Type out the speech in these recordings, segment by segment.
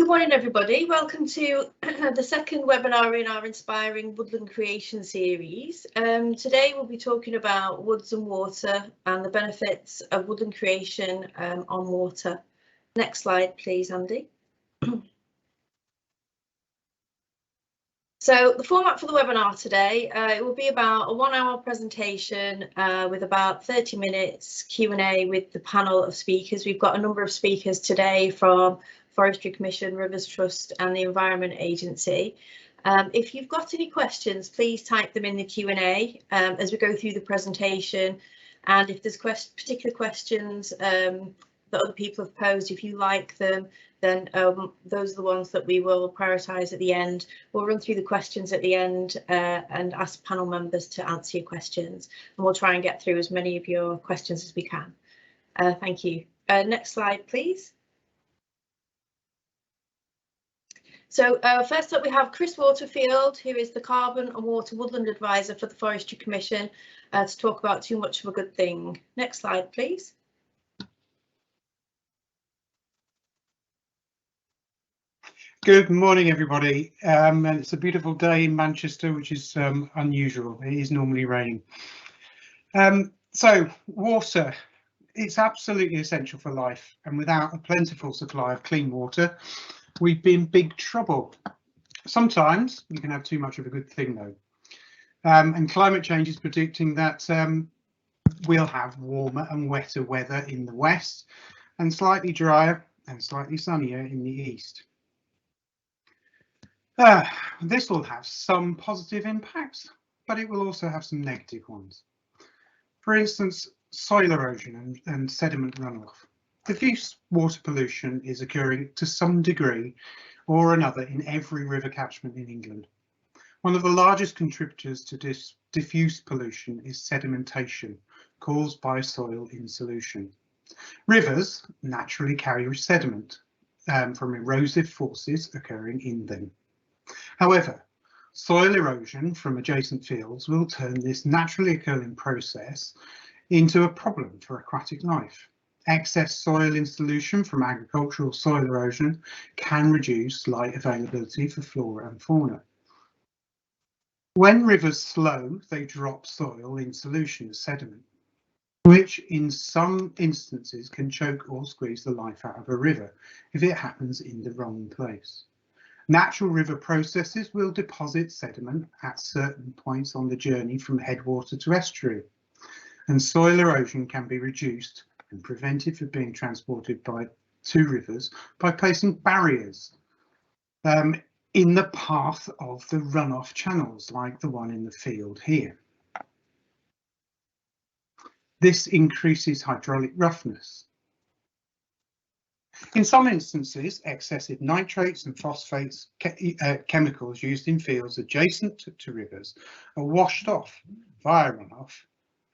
Good morning, everybody. Welcome to the second webinar in our Inspiring Woodland Creation series. Today we'll be talking about woods and water and the benefits of woodland creation on water. Next slide, please, Andy. So the format for the webinar today, it will be about a 1-hour presentation with about 30 minutes Q&A with the panel of speakers. We've got a number of speakers today from Forestry Commission, Rivers Trust and the Environment Agency. If you've got any questions, please type them in the Q&A as we go through the presentation. And if there's particular questions that other people have posed, if you like them, then those are the ones that we will prioritise at the end. We'll run through the questions at the end and ask panel members to answer your questions, and we'll try and get through as many of your questions as we can. Thank you. Next slide, please. So first up we have Chris Waterfield, who is the Carbon and Water Woodland Advisor for the Forestry Commission, to talk about Too Much of a Good Thing. Next slide, please. Good morning, everybody. And it's a beautiful day in Manchester, which is unusual. It is normally raining. So water, it's absolutely essential for life, and without a plentiful supply of clean water, we'd be in big trouble. Sometimes you can have too much of a good thing, though. And climate change is predicting that we'll have warmer and wetter weather in the west and slightly drier and slightly sunnier in the east. This will have some positive impacts, but it will also have some negative ones. For instance, soil erosion and sediment runoff. Diffuse water pollution is occurring to some degree or another in every river catchment in England. One of the largest contributors to diffuse pollution is sedimentation caused by soil in solution. Rivers naturally carry sediment from erosive forces occurring in them. However, soil erosion from adjacent fields will turn this naturally occurring process into a problem for aquatic life. Excess soil in solution from agricultural soil erosion can reduce light availability for flora and fauna. When rivers slow, they drop soil in solution as sediment, which in some instances can choke or squeeze the life out of a river if it happens in the wrong place. Natural river processes will deposit sediment at certain points on the journey from headwater to estuary, and soil erosion can be reduced and prevented from being transported to rivers by placing barriers in the path of the runoff channels, like the one in the field here. This increases hydraulic roughness. In some instances, excessive nitrates and phosphates, chemicals used in fields adjacent to rivers, are washed off via runoff,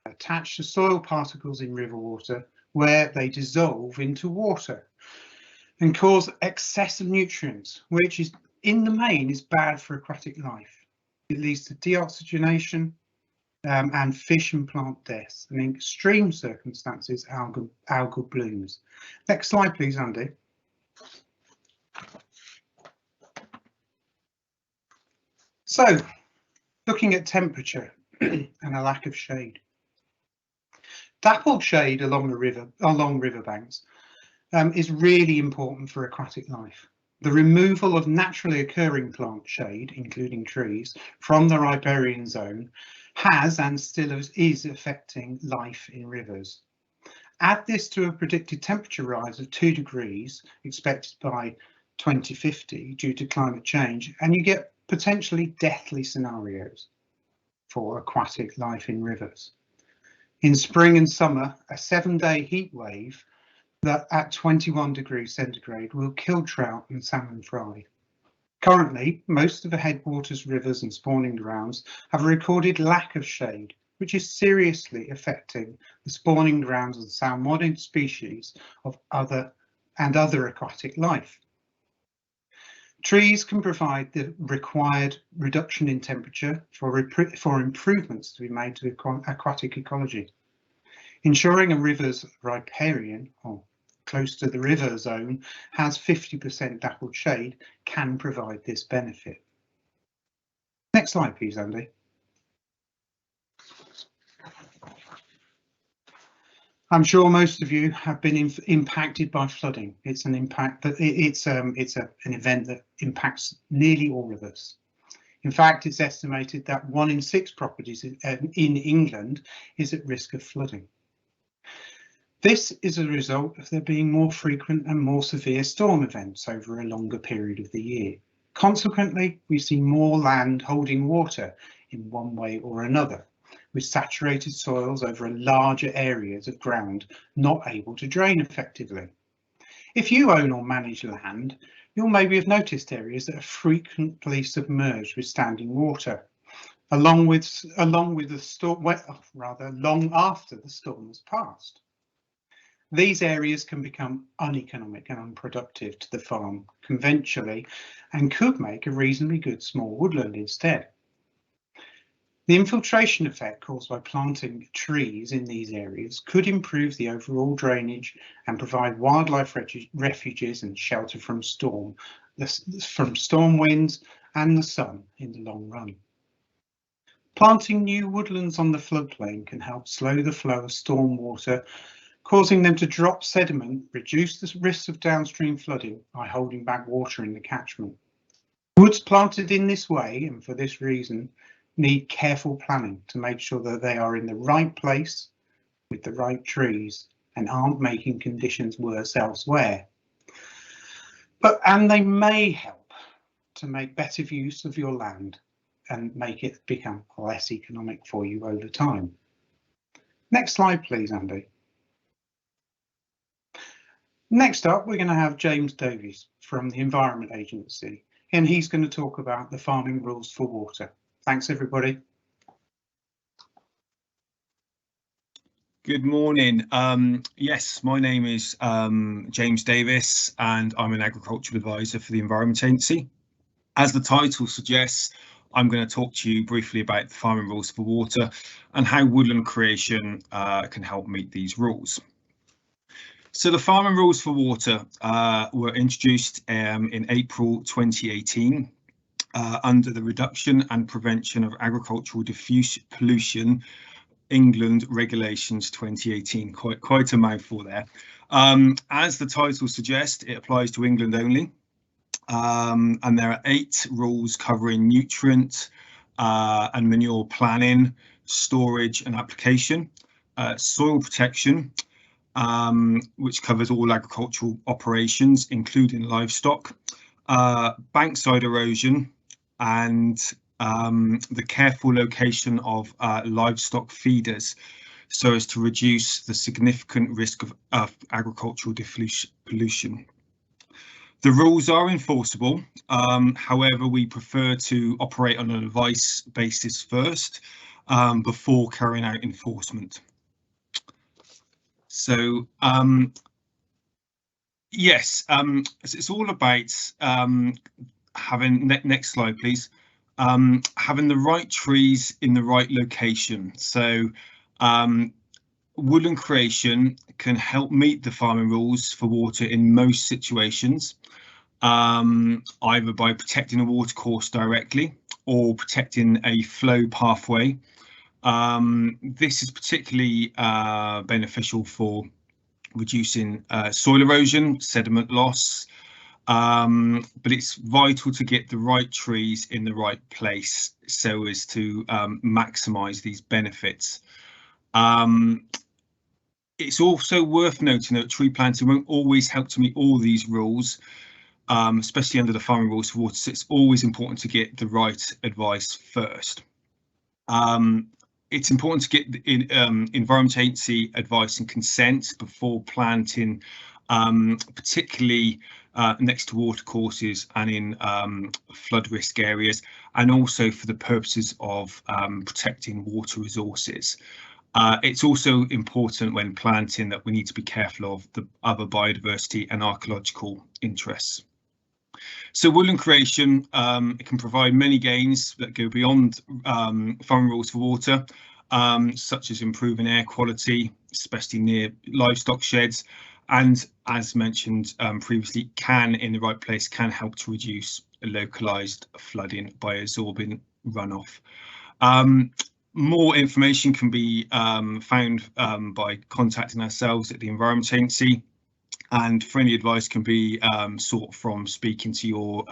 attached to soil particles in river water, where they dissolve into water and cause excess of nutrients, which is in the main is bad for aquatic life. It leads to deoxygenation and fish and plant deaths, and in extreme circumstances, algal blooms. Next slide, please, Andy. So, looking at temperature and a lack of shade. Dappled shade along riverbanks is really important for aquatic life. The removal of naturally occurring plant shade, including trees, from the riparian zone has and still is affecting life in rivers. Add this to a predicted temperature rise of 2 degrees expected by 2050 due to climate change, and you get potentially deathly scenarios for aquatic life in rivers. In spring and summer, a 7-day heat wave that at 21 degrees centigrade will kill trout and salmon fry. Currently, most of the headwaters, rivers and spawning grounds have a recorded lack of shade, which is seriously affecting the spawning grounds and salmoniid species of other aquatic life. Trees can provide the required reduction in temperature for improvements to be made to aquatic ecology. Ensuring a river's riparian or close to the river zone has 50% dappled shade can provide this benefit. Next slide, please, Andy. I'm sure most of you have been impacted by flooding. It's an impact that an event that impacts nearly all of us. In fact, it's estimated that 1 in 6 properties in England is at risk of flooding. This is a result of there being more frequent and more severe storm events over a longer period of the year. Consequently, we see more land holding water in one way or another, with saturated soils over larger areas of ground not able to drain effectively. If you own or manage long after the storm has passed. These areas can become uneconomic and unproductive to the farm conventionally and could make a reasonably good small woodland instead. The infiltration effect caused by planting trees in these areas could improve the overall drainage and provide wildlife refuges and shelter from storm winds and the sun in the long run. Planting new woodlands on the floodplain can help slow the flow of storm water, causing them to drop sediment, reduce the risks of downstream flooding by holding back water in the catchment. Woods planted in this way, and for this reason, need careful planning to make sure that they are in the right place with the right trees and aren't making conditions worse elsewhere. And they may help to make better use of your land and make it become less economic for you over time. Next slide, please, Andy. Next up, we're going to have James Davies from the Environment Agency, and he's going to talk about the farming rules for water. Thanks, everybody. Good morning. Yes, my name is James Davis, and I'm an agricultural advisor for the Environment Agency. As the title suggests, I'm going to talk to you briefly about the farming rules for water and how woodland creation can help meet these rules. So the farming rules for water were introduced in April 2018 under the Reduction and Prevention of Agricultural Diffuse Pollution England Regulations 2018. Quite a mouthful there. As the title suggests, it applies to England only. And there are 8 rules covering nutrient and manure planning, storage and application, soil protection, which covers all agricultural operations, including livestock, bankside erosion, and the careful location of livestock feeders so as to reduce the significant risk of agricultural pollution. The rules are enforceable, however, we prefer to operate on an advice basis first before carrying out enforcement. So, yes, it's all about having, next slide, please, having the right trees in the right location. So, woodland creation can help meet the farming rules for water in most situations, either by protecting a watercourse directly or protecting a flow pathway. This is particularly beneficial for reducing soil erosion, sediment loss, but it's vital to get the right trees in the right place so as to maximise these benefits. It's also worth noting that tree planting won't always help to meet all these rules, especially under the farming rules for water, so it's always important to get the right advice first. It's important to get Environment Agency advice and consent before planting, particularly next to watercourses and in flood risk areas, and also for the purposes of protecting water resources. It's also important when planting that we need to be careful of the other biodiversity and archaeological interests. So woodland creation, it can provide many gains that go beyond farming rules for water, such as improving air quality, especially near livestock sheds, and as mentioned previously, can in the right place can help to reduce localized flooding by absorbing runoff. More information can be found by contacting ourselves at the Environment Agency, and friendly advice can be sought from speaking to your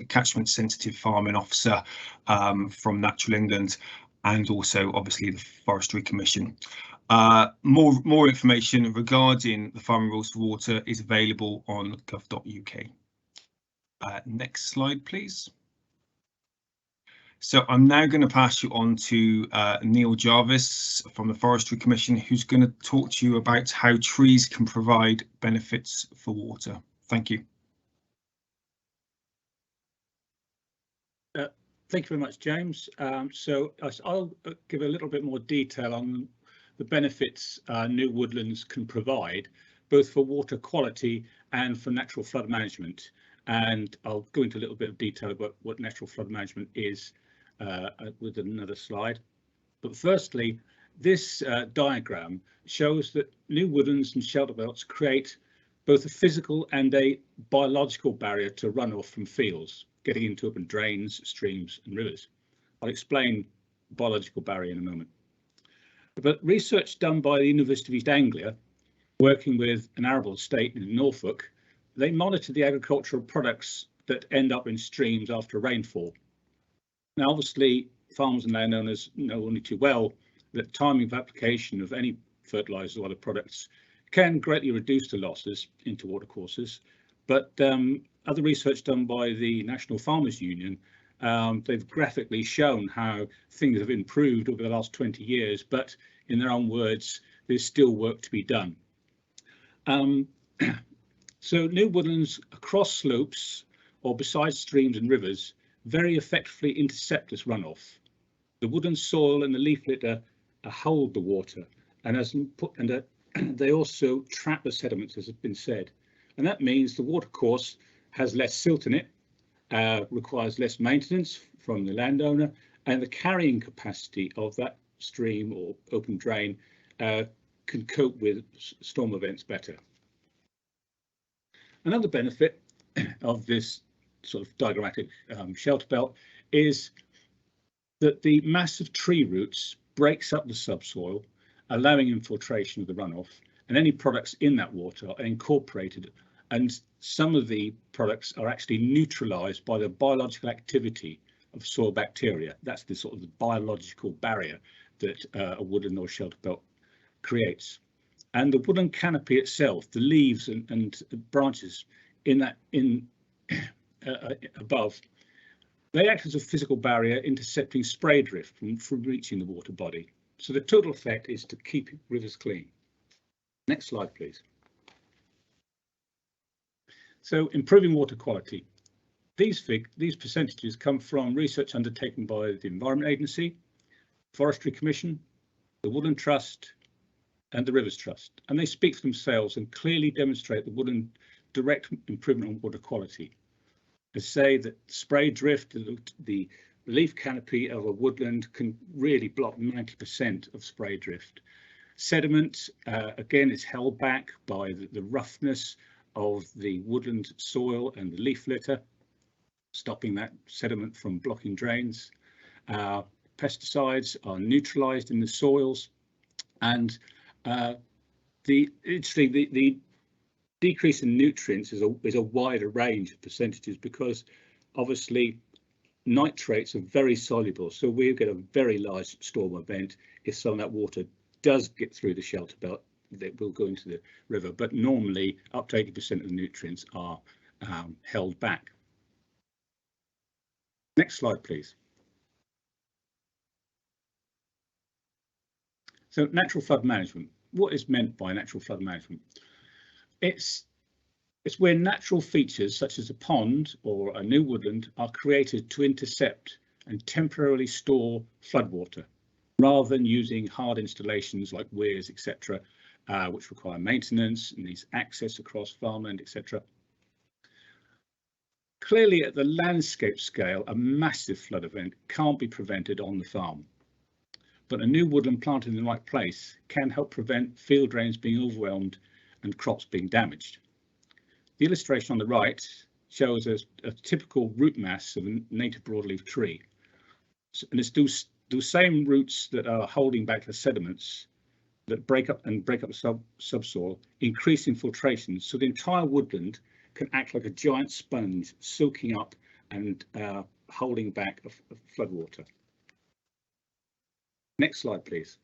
catchment sensitive farming officer from Natural England, and also obviously the Forestry Commission. More information regarding the farming rules for water is available on gov.uk. Next slide, please. So I'm now going to pass you on to Neil Jarvis from the Forestry Commission, who's going to talk to you about how trees can provide benefits for water. Thank you. Thank you very much, James. So I'll give a little bit more detail on the benefits new woodlands can provide, both for water quality and for natural flood management. And I'll go into a little bit of detail about what natural flood management is with another slide. But firstly, this diagram shows that new woodlands and shelter belts create both a physical and a biological barrier to runoff from fields, getting into open drains, streams and rivers. I'll explain biological barrier in a moment. But research done by the University of East Anglia, working with an arable estate in Norfolk, they monitor the agricultural products that end up in streams after rainfall. Now, obviously, farmers and landowners know only too well that timing of application of any fertilisers or other products can greatly reduce the losses into watercourses. But other research done by the National Farmers Union, they've graphically shown how things have improved over the last 20 years, but in their own words, there's still work to be done. So new woodlands across slopes or beside streams and rivers very effectively intercept this runoff. The woodland soil and the leaf litter hold the water, and they also trap the sediments, as has been said. And that means the watercourse has less silt in it, requires less maintenance from the landowner, and the carrying capacity of that stream or open drain can cope with storm events better. Another benefit of this sort of diagrammatic shelter belt is that the massive tree roots breaks up the subsoil, allowing infiltration of the runoff, and any products in that water are incorporated, and some of the products are actually neutralized by the biological activity of soil bacteria. That's the sort of the biological barrier that a woodland or shelter belt creates. And the woodland canopy itself, the leaves and branches above, they act as a physical barrier intercepting spray drift from reaching the water body. So the total effect is to keep rivers clean. Next slide, please. So improving water quality. These percentages come from research undertaken by the Environment Agency, Forestry Commission, the Woodland Trust and the Rivers Trust, and they speak for themselves and clearly demonstrate the woodland direct improvement on water quality. They say that spray drift, the leaf canopy of a woodland can really block 90% of spray drift. Sediment, again, is held back by the roughness of the woodland soil and the leaf litter, stopping that sediment from blocking drains. Pesticides are neutralized in the soils, and the decrease in nutrients is a wider range of percentages, because obviously nitrates are very soluble, so we get a very large storm event if some of that water does get through the shelter belt. That will go into the river, but normally up to 80% of the nutrients are held back. Next slide, please. So natural flood management. What is meant by natural flood management? It's where natural features such as a pond or a new woodland are created to intercept and temporarily store floodwater, rather than using hard installations like weirs, etc., which require maintenance and needs access across farmland, etc. Clearly, at the landscape scale, a massive flood event can't be prevented on the farm, but a new woodland planted in the right place can help prevent field drains being overwhelmed and crops being damaged. The illustration on the right shows a typical root mass of a native broadleaf tree. And it's those same roots that are holding back the sediments that break up subsoil, increase infiltration, so the entire woodland can act like a giant sponge, soaking up and holding back floodwater. Next slide, please.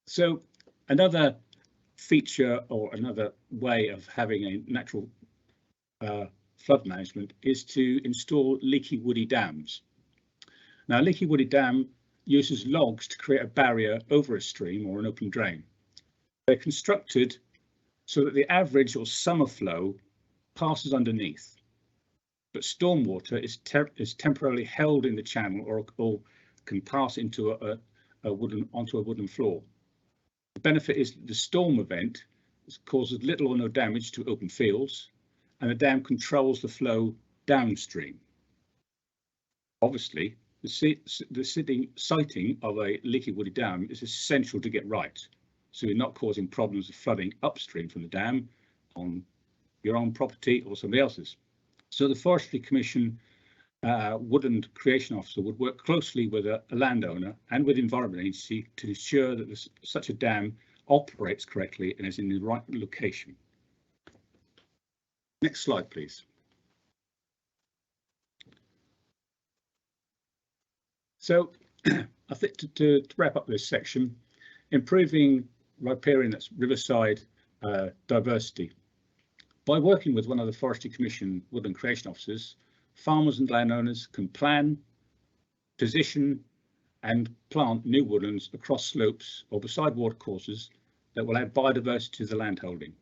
So another feature or another way of having a natural flood management is to install leaky woody dams. Now, a leaky woody dam uses logs to create a barrier over a stream or an open drain. They're constructed so that the average or summer flow passes underneath, but stormwater is temporarily held in the channel or can pass into onto a wooden floor. The benefit is the storm event causes little or no damage to open fields, and the dam controls the flow downstream. Obviously, the siting of a leaky woody dam is essential to get right, so you're not causing problems of flooding upstream from the dam on your own property or somebody else's. So the Forestry Commission Woodland Creation Officer would work closely with a landowner and with the Environment Agency to ensure that such a dam operates correctly and is in the right location. Next slide, please. So I think to wrap up this section, improving riparian, that's riverside diversity. By working with one of the Forestry Commission Woodland Creation Officers, farmers and landowners can plan, position and plant new woodlands across slopes or beside watercourses that will add biodiversity to the landholding.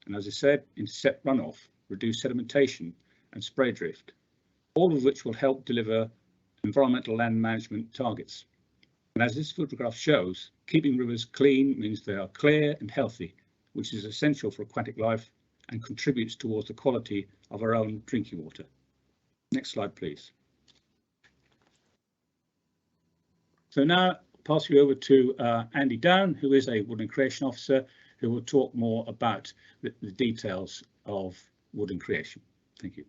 And as I said, intercept runoff, reduce sedimentation and spray drift, all of which will help deliver environmental land management targets. And as this photograph shows, keeping rivers clean means they are clear and healthy, which is essential for aquatic life and contributes towards the quality of our own drinking water. Next slide, please. So now I'll pass you over to Andy Down, who is a Woodland Creation Officer, who will talk more about the details of woodland creation. Thank you.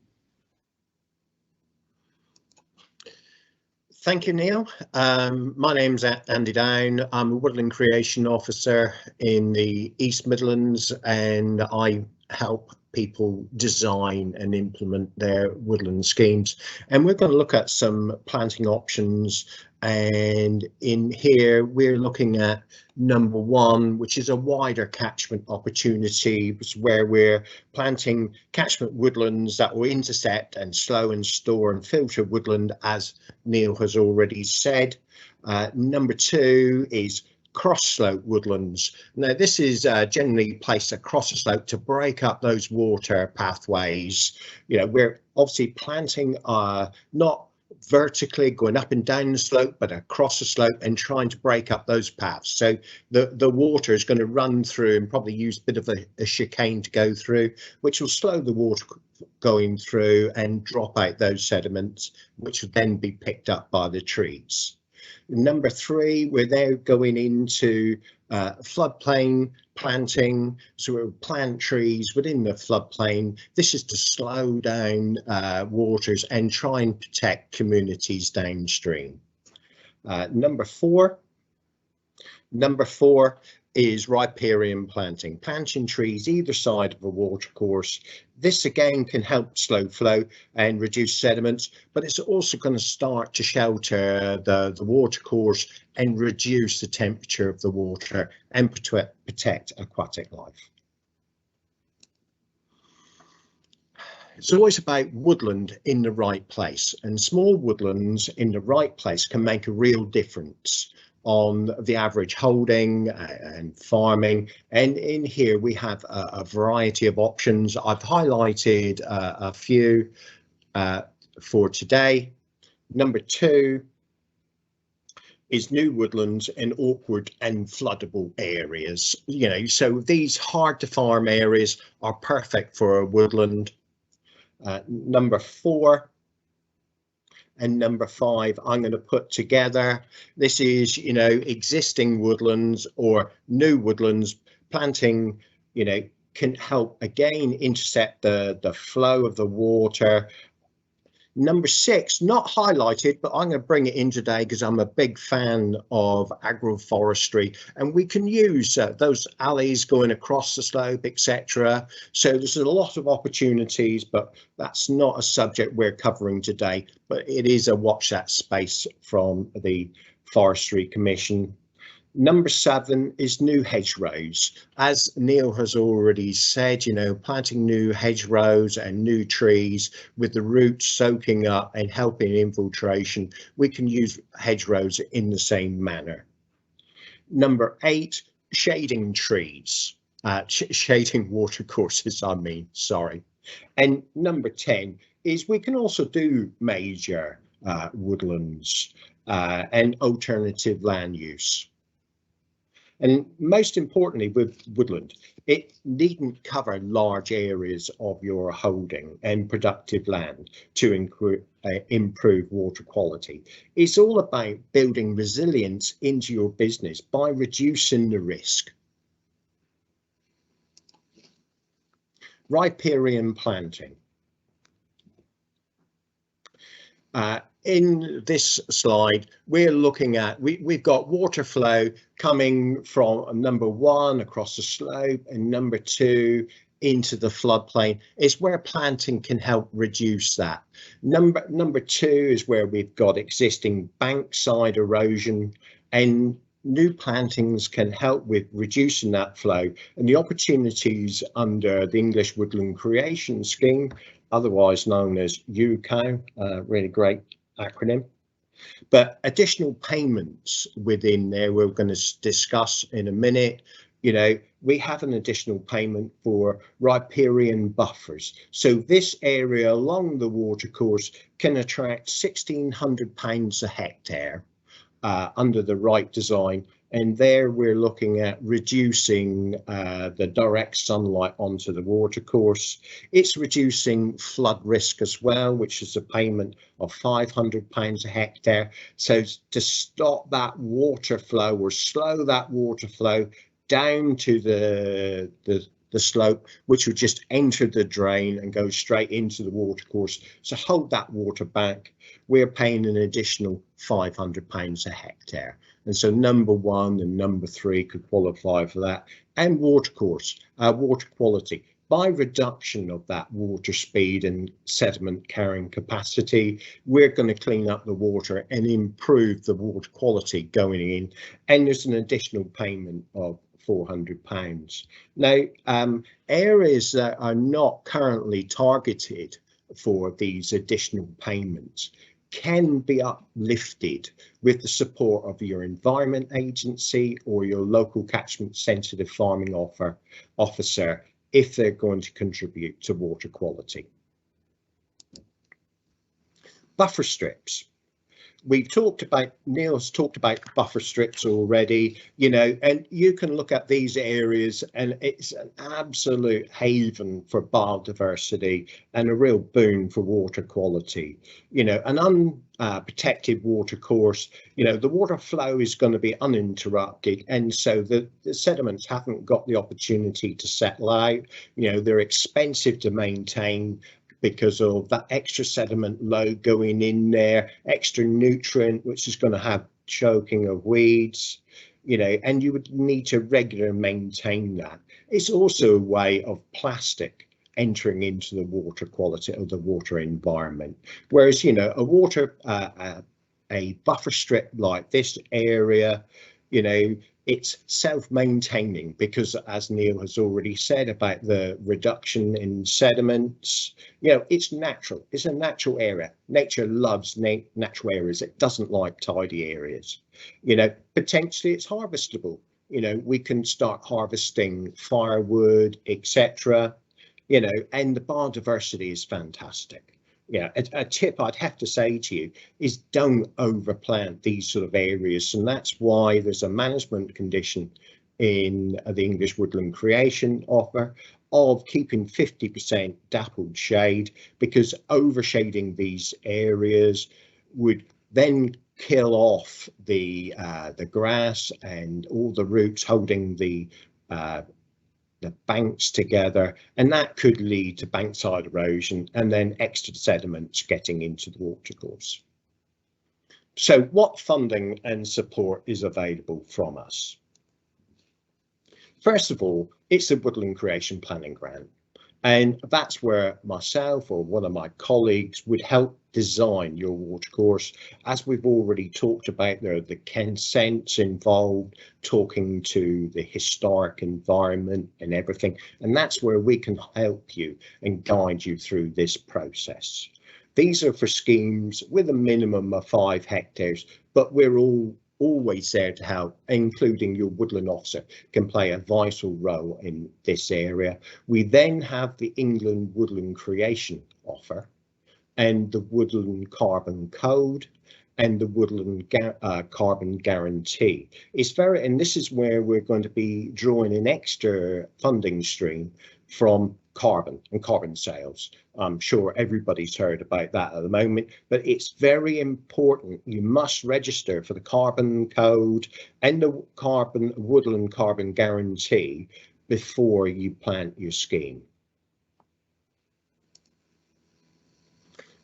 Thank you, Neil. My name's Andy Down. I'm a Woodland Creation Officer in the East Midlands, and I help people design and implement their woodland schemes. And we're going to look at some planting options, and in here we're looking at number one, which is a wider catchment opportunity, where we're planting catchment woodlands that will intercept and slow and store and filter woodland, as Neil has already said. Number two is cross slope woodlands. Now this is generally placed across a slope to break up those water pathways. You know, we're obviously planting not vertically going up and down the slope, but across the slope and trying to break up those paths. So the water is going to run through and probably use a bit of a chicane to go through, which will slow the water going through and drop out those sediments, which will then be picked up by the trees. Number three, we're now going into floodplain planting, so we'll plant trees within the floodplain. This is to slow down waters and try and protect communities downstream. Number four is riparian planting, planting trees either side of a watercourse. This again can help slow flow and reduce sediments, but it's also going to start to shelter the watercourse and reduce the temperature of the water and protect aquatic life. It's always about woodland in the right place, and small woodlands in the right place can make a real difference on the average holding and farming. And in here we have a variety of options. I've highlighted a few for today. Number two is new woodlands in awkward and floodable areas. You know, so these hard to farm areas are perfect for a woodland. Number four and number five, I'm going to put together. This is, you know, existing woodlands or new woodlands, planting, you know, can help again intercept the flow of the water. Number 6, not highlighted, but I'm going to bring it in today because I'm a big fan of agroforestry, and we can use those alleys going across the slope, etc. So there's a lot of opportunities, but that's not a subject we're covering today, but it is a watch that space from the Forestry Commission. Number 7 is new hedgerows. As Neil has already said, you know, planting new hedgerows and new trees with the roots soaking up and helping infiltration, we can use hedgerows in the same manner. Number 8, shading trees, shading watercourses, I mean, sorry. And number 10 is we can also do major woodlands and alternative land use. And most importantly, with woodland, it needn't cover large areas of your holding and productive land to improve water quality. It's all about building resilience into your business by reducing the risk. Riparian planting. In this slide, we're looking at, we've got water flow coming from number 1 across the slope and number 2 into the floodplain. It's where planting can help reduce that. Number 2 is where we've got existing bankside erosion, and new plantings can help with reducing that flow, and the opportunities under the English Woodland Creation Scheme, otherwise known as EWCO, really great acronym. But additional payments within there we're going to discuss in a minute. You know, we have an additional payment for riparian buffers. So this area along the watercourse can attract £1,600 a hectare under the right design. And there we're looking at reducing the direct sunlight onto the watercourse. It's reducing flood risk as well, which is a payment of £500 a hectare. So to stop that water flow or slow that water flow down to the slope, which would just enter the drain and go straight into the watercourse. So hold that water back, we're paying an additional £500 a hectare. And so number 1 and number 3 could qualify for that. And watercourse, water quality. By reduction of that water speed and sediment carrying capacity, we're going to clean up the water and improve the water quality going in. And there's an additional payment of £400. Now, areas that are not currently targeted for these additional payments can be uplifted with the support of your environment agency or your local catchment sensitive farming officer if they're going to contribute to water quality. Buffer strips. We've talked about, Neil's talked about buffer strips already, you know, and you can look at these areas and it's an absolute haven for biodiversity and a real boon for water quality. You know, an unprotected water course, you know, the water flow is going to be uninterrupted, and so the sediments haven't got the opportunity to settle out. You know, they're expensive to maintain because of that extra sediment load going in there, extra nutrient, which is going to have choking of weeds, you know, and you would need to regularly maintain that. It's also a way of plastic entering into the water quality of the water environment. Whereas, you know, a buffer strip like this area, you know, it's self-maintaining because, as Neil has already said about the reduction in sediments, you know, it's natural. It's a natural area. Nature loves natural areas. It doesn't like tidy areas. You know, potentially it's harvestable. You know, we can start harvesting firewood, etc. You know, and the biodiversity is fantastic. Yeah, a tip I'd have to say to you is don't overplant these sort of areas, and that's why there's a management condition in the English Woodland Creation Offer of keeping 50% dappled shade, because overshading these areas would then kill off the grass and all the roots holding the the banks together, and that could lead to bankside erosion and then extra sediments getting into the watercourse. So what funding and support is available from us? First of all, it's a Woodland Creation Planning Grant, and that's where myself or one of my colleagues would help design your watercourse. As we've already talked about, there are the consents involved, talking to the historic environment and everything, and that's where we can help you and guide you through this process. These are for schemes with a minimum of 5 hectares, but we're always there to help, including your woodland officer can play a vital role in this area. We then have the England Woodland Creation Offer and the Woodland Carbon Code and the Woodland Carbon Guarantee. It's very, and this is where we're going to be drawing an extra funding stream from carbon and carbon sales. I'm sure everybody's heard about that at the moment, but it's very important. You must register for the Carbon Code and the Woodland Carbon Guarantee before you plant your scheme.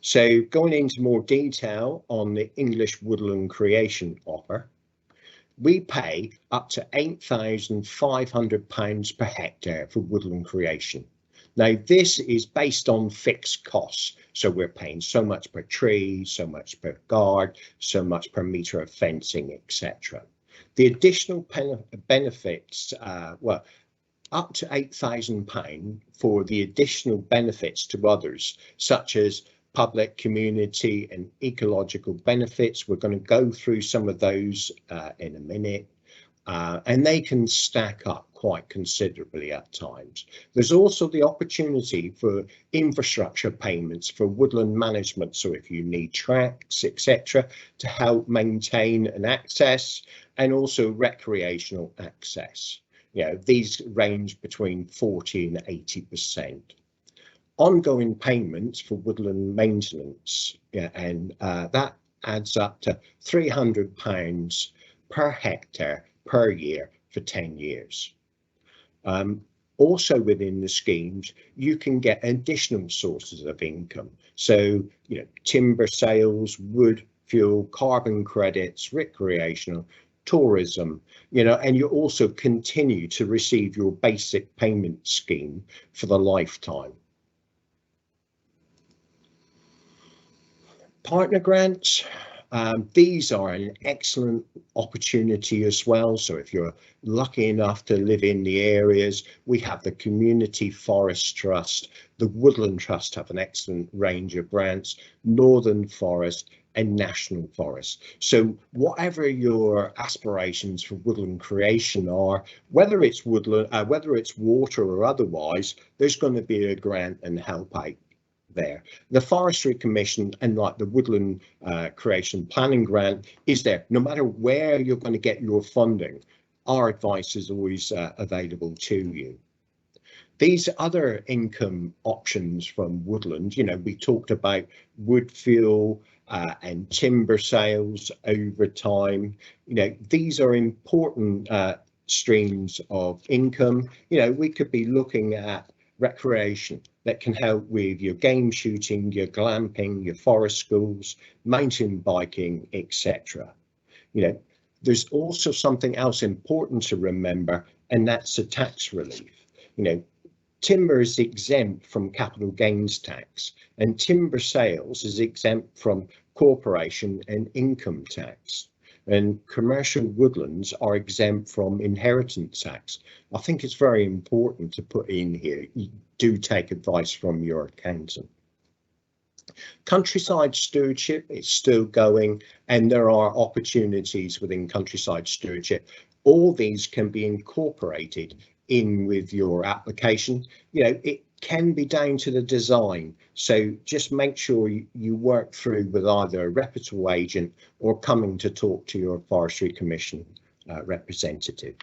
So going into more detail on the English Woodland Creation Offer, we pay up to £8,500 per hectare for woodland creation. Now, this is based on fixed costs. So we're paying so much per tree, so much per guard, so much per metre of fencing, etc. The additional benefits, well, up to £8,000 for the additional benefits to others, such as public, community and ecological benefits. We're going to go through some of those in a minute, and they can stack up quite considerably at times. There's also the opportunity for infrastructure payments for woodland management. So if you need tracks, etc., to help maintain and access, and also recreational access. You know, these range between 40 and 80%. Ongoing payments for woodland maintenance, yeah, and that adds up to £300 per hectare per year for 10 years. Also within the schemes, you can get additional sources of income. So, you know, timber sales, wood, fuel, carbon credits, recreational, tourism, you know, and you also continue to receive your basic payment scheme for the lifetime. Partner grants, these are an excellent opportunity as well. So if you're lucky enough to live in the areas, we have the Community Forest Trust, the Woodland Trust have an excellent range of grants, Northern Forest and National Forest. So whatever your aspirations for woodland creation are, whether it's woodland, whether it's water or otherwise, there's going to be a grant and help out there. The Forestry Commission and like the Woodland Creation Planning Grant is there. No matter where you're going to get your funding, our advice is always available to you. These other income options from woodland, you know, we talked about wood fuel and timber sales over time. You know, these are important streams of income. You know, we could be looking at recreation that can help with your game shooting, your glamping, your forest schools, mountain biking, etc. You know, there's also something else important to remember, and that's the tax relief. You know, timber is exempt from capital gains tax, and timber sales is exempt from corporation and income tax. And commercial woodlands are exempt from inheritance tax. I think it's very important to put in here, you do take advice from your accountant. Countryside stewardship is still going, and there are opportunities within countryside stewardship. All these can be incorporated in with your application. You know, it can be down to the design, so just make sure you work through with either a reputable agent or coming to talk to your Forestry Commission representative.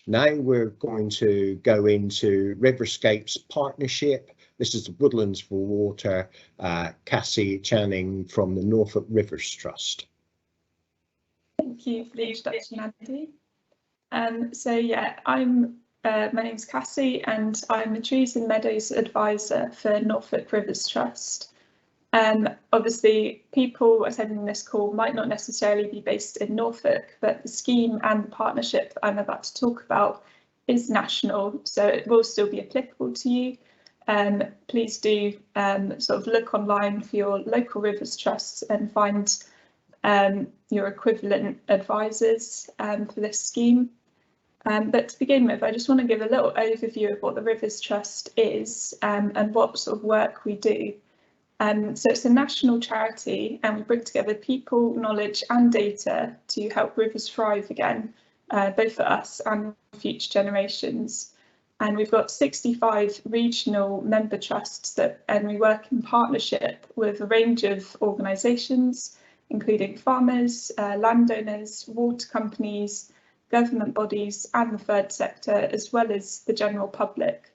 Now we're going to go into Riverscapes partnership. This is the Woodlands for Water, Cassie Channing from the Norfolk Rivers Trust. Thank you for the introduction, Andy. So yeah, my name's Cassie and I'm a Trees and Meadows Advisor for Norfolk Rivers Trust. Obviously, people attending this call might not necessarily be based in Norfolk, but the scheme and the partnership I'm about to talk about is national, so it will still be applicable to you. Please do sort of look online for your local Rivers Trusts and find your equivalent advisors for this scheme. But to begin with, I just want to give a little overview of what the Rivers Trust is and what sort of work we do. So it's a national charity and we bring together people, knowledge and data to help rivers thrive again, both for us and future generations. And we've got 65 regional member trusts and we work in partnership with a range of organisations, including farmers, landowners, water companies, government bodies and the third sector, as well as the general public.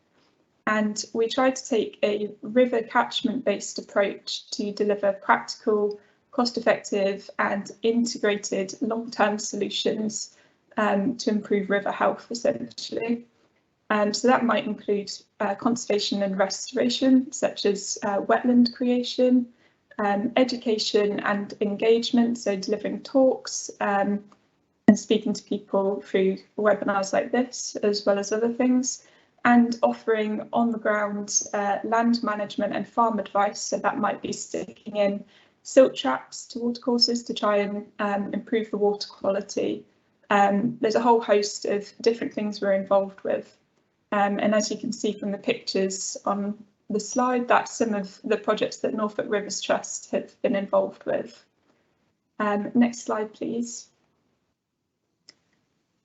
And we try to take a river catchment based approach to deliver practical, cost-effective and integrated long-term solutions to improve river health, essentially. So that might include conservation and restoration, such as wetland creation, education and engagement, so delivering talks, and speaking to people through webinars like this, as well as other things, and offering on the ground land management and farm advice. So that might be sticking in silt traps to watercourses to try and improve the water quality. There's a whole host of different things we're involved with. And as you can see from the pictures on the slide, that's some of the projects that Norfolk Rivers Trust have been involved with. Next slide, please.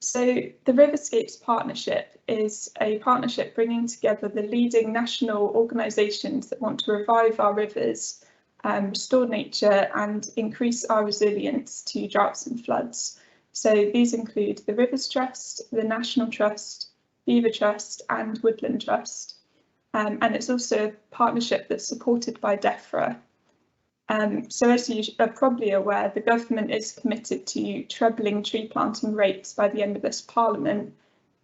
So the Riverscapes partnership is a partnership bringing together the leading national organisations that want to revive our rivers, restore nature and increase our resilience to droughts and floods. So these include the Rivers Trust, the National Trust, Beaver Trust and Woodland Trust. And it's also a partnership that's supported by DEFRA. So as you are probably aware, the government is committed to trebling tree planting rates by the end of this Parliament,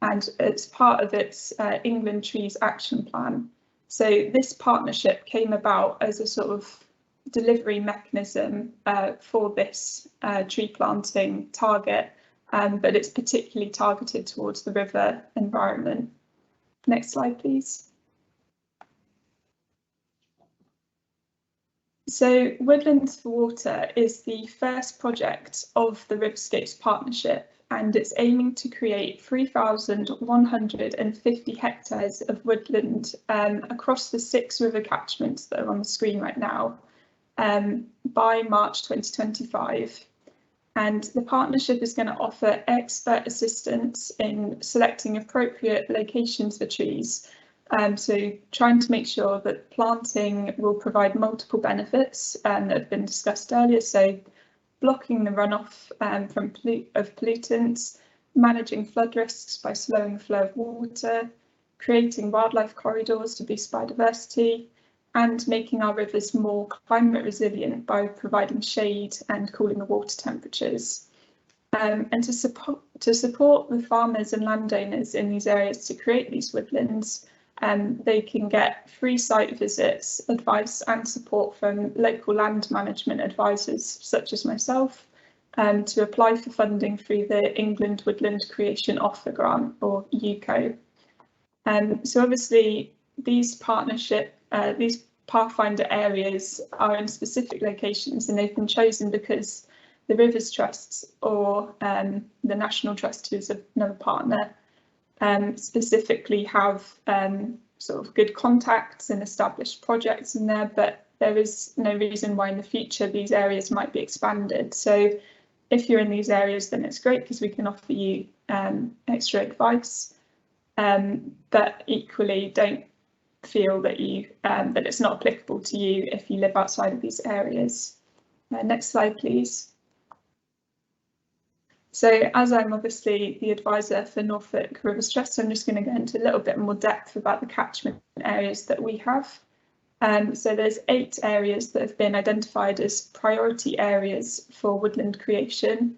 and it's part of its England Trees Action Plan. So this partnership came about as a sort of delivery mechanism for this tree planting target, but it's particularly targeted towards the river environment. Next slide, please. So Woodlands for Water is the first project of the Riverscapes partnership, and it's aiming to create 3,150 hectares of woodland across the 6 river catchments that are on the screen right now by March 2025. And the partnership is going to offer expert assistance in selecting appropriate locations for trees. So trying to make sure that planting will provide multiple benefits that have been discussed earlier. So blocking the runoff of pollutants, managing flood risks by slowing the flow of water, creating wildlife corridors to boost biodiversity, and making our rivers more climate resilient by providing shade and cooling the water temperatures. And to support the farmers and landowners in these areas to create these woodlands, they can get free site visits, advice and support from local land management advisors such as myself to apply for funding through the England Woodland Creation Offer grant, or EWCO. So obviously these Pathfinder areas are in specific locations and they've been chosen because the Rivers Trusts or the National Trust, who's another partner, specifically have sort of good contacts and established projects in there, but there is no reason why in the future these areas might be expanded. So if you're in these areas, then it's great because we can offer you extra advice, but equally don't feel that that it's not applicable to you if you live outside of these areas. Next slide, please. So as I'm obviously the advisor for Norfolk Rivers Trust, I'm just going to go into a little bit more depth about the catchment areas that we have. So there's 8 areas that have been identified as priority areas for woodland creation.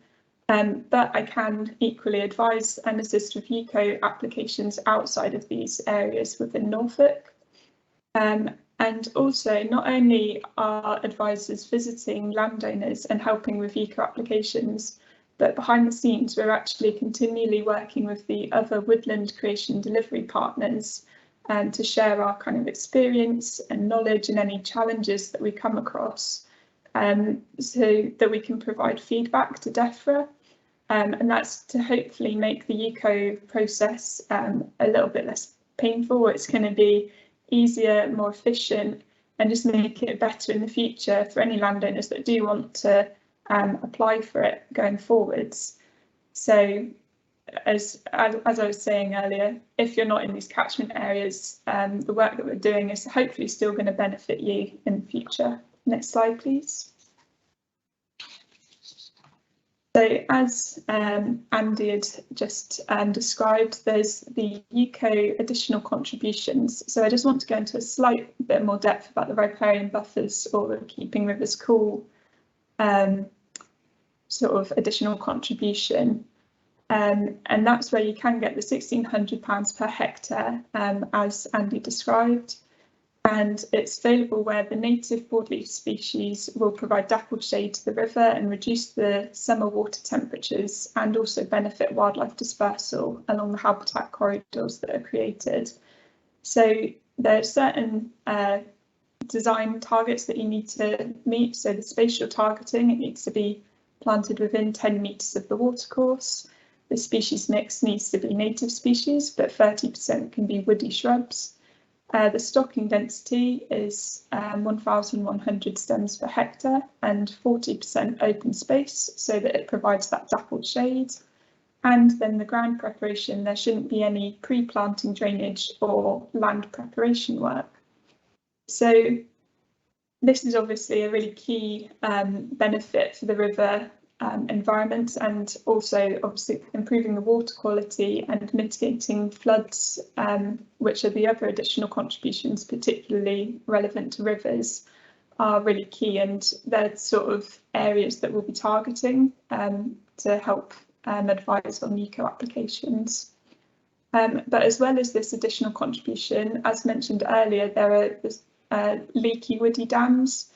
But I can equally advise and assist with EWCO applications outside of these areas within Norfolk. And also, not only are advisors visiting landowners and helping with EWCO applications, but behind the scenes, we're actually continually working with the other woodland creation delivery partners to share our kind of experience and knowledge and any challenges that we come across, so that we can provide feedback to DEFRA. And that's to hopefully make the EWCO process a little bit less painful. It's going to be easier, more efficient, and just make it better in the future for any landowners that do want to apply for it going forwards. So as I was saying earlier, if you're not in these catchment areas, the work that we're doing is hopefully still going to benefit you in the future. Next slide, please. So as Andy had just described, there's the EWCO additional contributions. So I just want to go into a slight bit more depth about the riparian buffers, or the keeping rivers cool sort of additional contribution. And that's where you can get the £1,600 per hectare, as Andy described. And it's available where the native broadleaf species will provide dappled shade to the river and reduce the summer water temperatures, and also benefit wildlife dispersal along the habitat corridors that are created. So there are certain design targets that you need to meet. So the spatial targeting, it needs to be planted within 10 metres of the watercourse. The species mix needs to be native species, but 30% can be woody shrubs. The stocking density is 1,100 stems per hectare and 40% open space, so that it provides that dappled shade. And then the ground preparation, there shouldn't be any pre-planting drainage or land preparation work. So this is obviously a really key benefit for the river environment, and also obviously improving the water quality and mitigating floods, which are the other additional contributions particularly relevant to rivers, are really key, and they're sort of areas that we'll be targeting to help advise on EWCO applications. But as well as this additional contribution, as mentioned earlier, there are leaky woody dams.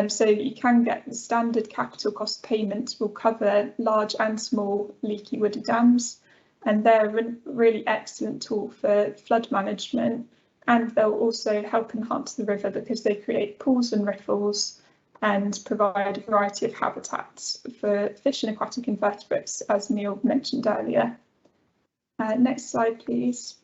So you can get the standard capital cost payments will cover large and small leaky woody dams, and they're a really excellent tool for flood management, and they'll also help enhance the river because they create pools and riffles and provide a variety of habitats for fish and aquatic invertebrates, as Neil mentioned earlier. Next slide, please.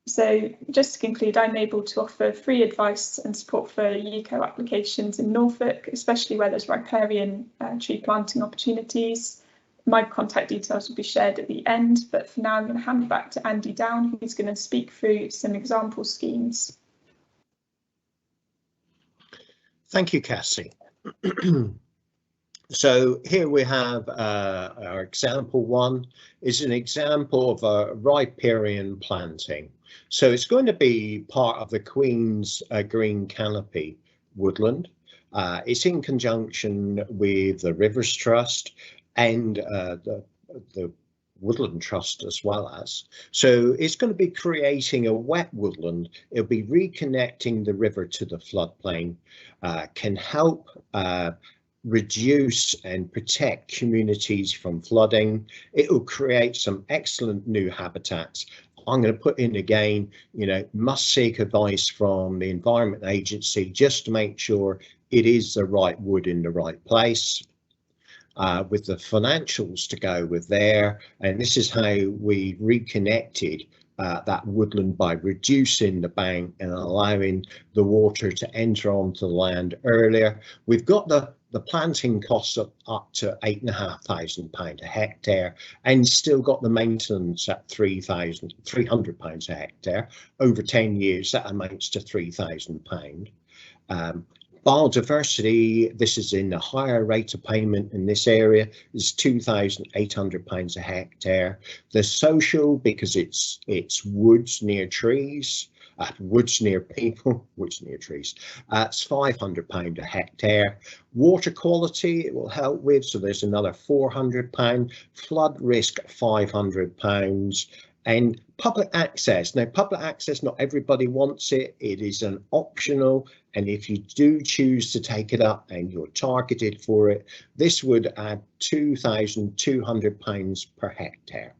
So just to conclude, I'm able to offer free advice and support for EWCO applications in Norfolk, especially where there's riparian tree planting opportunities. My contact details will be shared at the end, but for now I'm going to hand back to Andy Down, who's going to speak through some example schemes. Thank you, Cassie. So here we have our example one is an example of a riparian planting. So it's going to be part of the Queen's Green Canopy woodland. It's in conjunction with the Rivers Trust and the Woodland Trust as well as. So it's going to be creating a wet woodland. It'll be reconnecting the river to the floodplain, can help reduce and protect communities from flooding. It will create some excellent new habitats. I'm going to put in again, you know, must seek advice from the Environment Agency just to make sure it is the right wood in the right place. With the financials to go with there, and this is how we reconnected that woodland by reducing the bank and allowing the water to enter onto the land earlier. We've got the planting costs up to £8,500 a hectare, and still got the maintenance at £300 a hectare. Over 10 years, that amounts to £3,000. Biodiversity, this is in the higher rate of payment in this area, is £2,800 a hectare. The social, because it's woods near trees, woods near people, woods near trees. It's £500 a hectare. Water quality it will help with, so there's another £400. Flood risk £500. And public access. Now, public access, not everybody wants it. It is an optional. And if you do choose to take it up and you're targeted for it, this would add £2,200 per hectare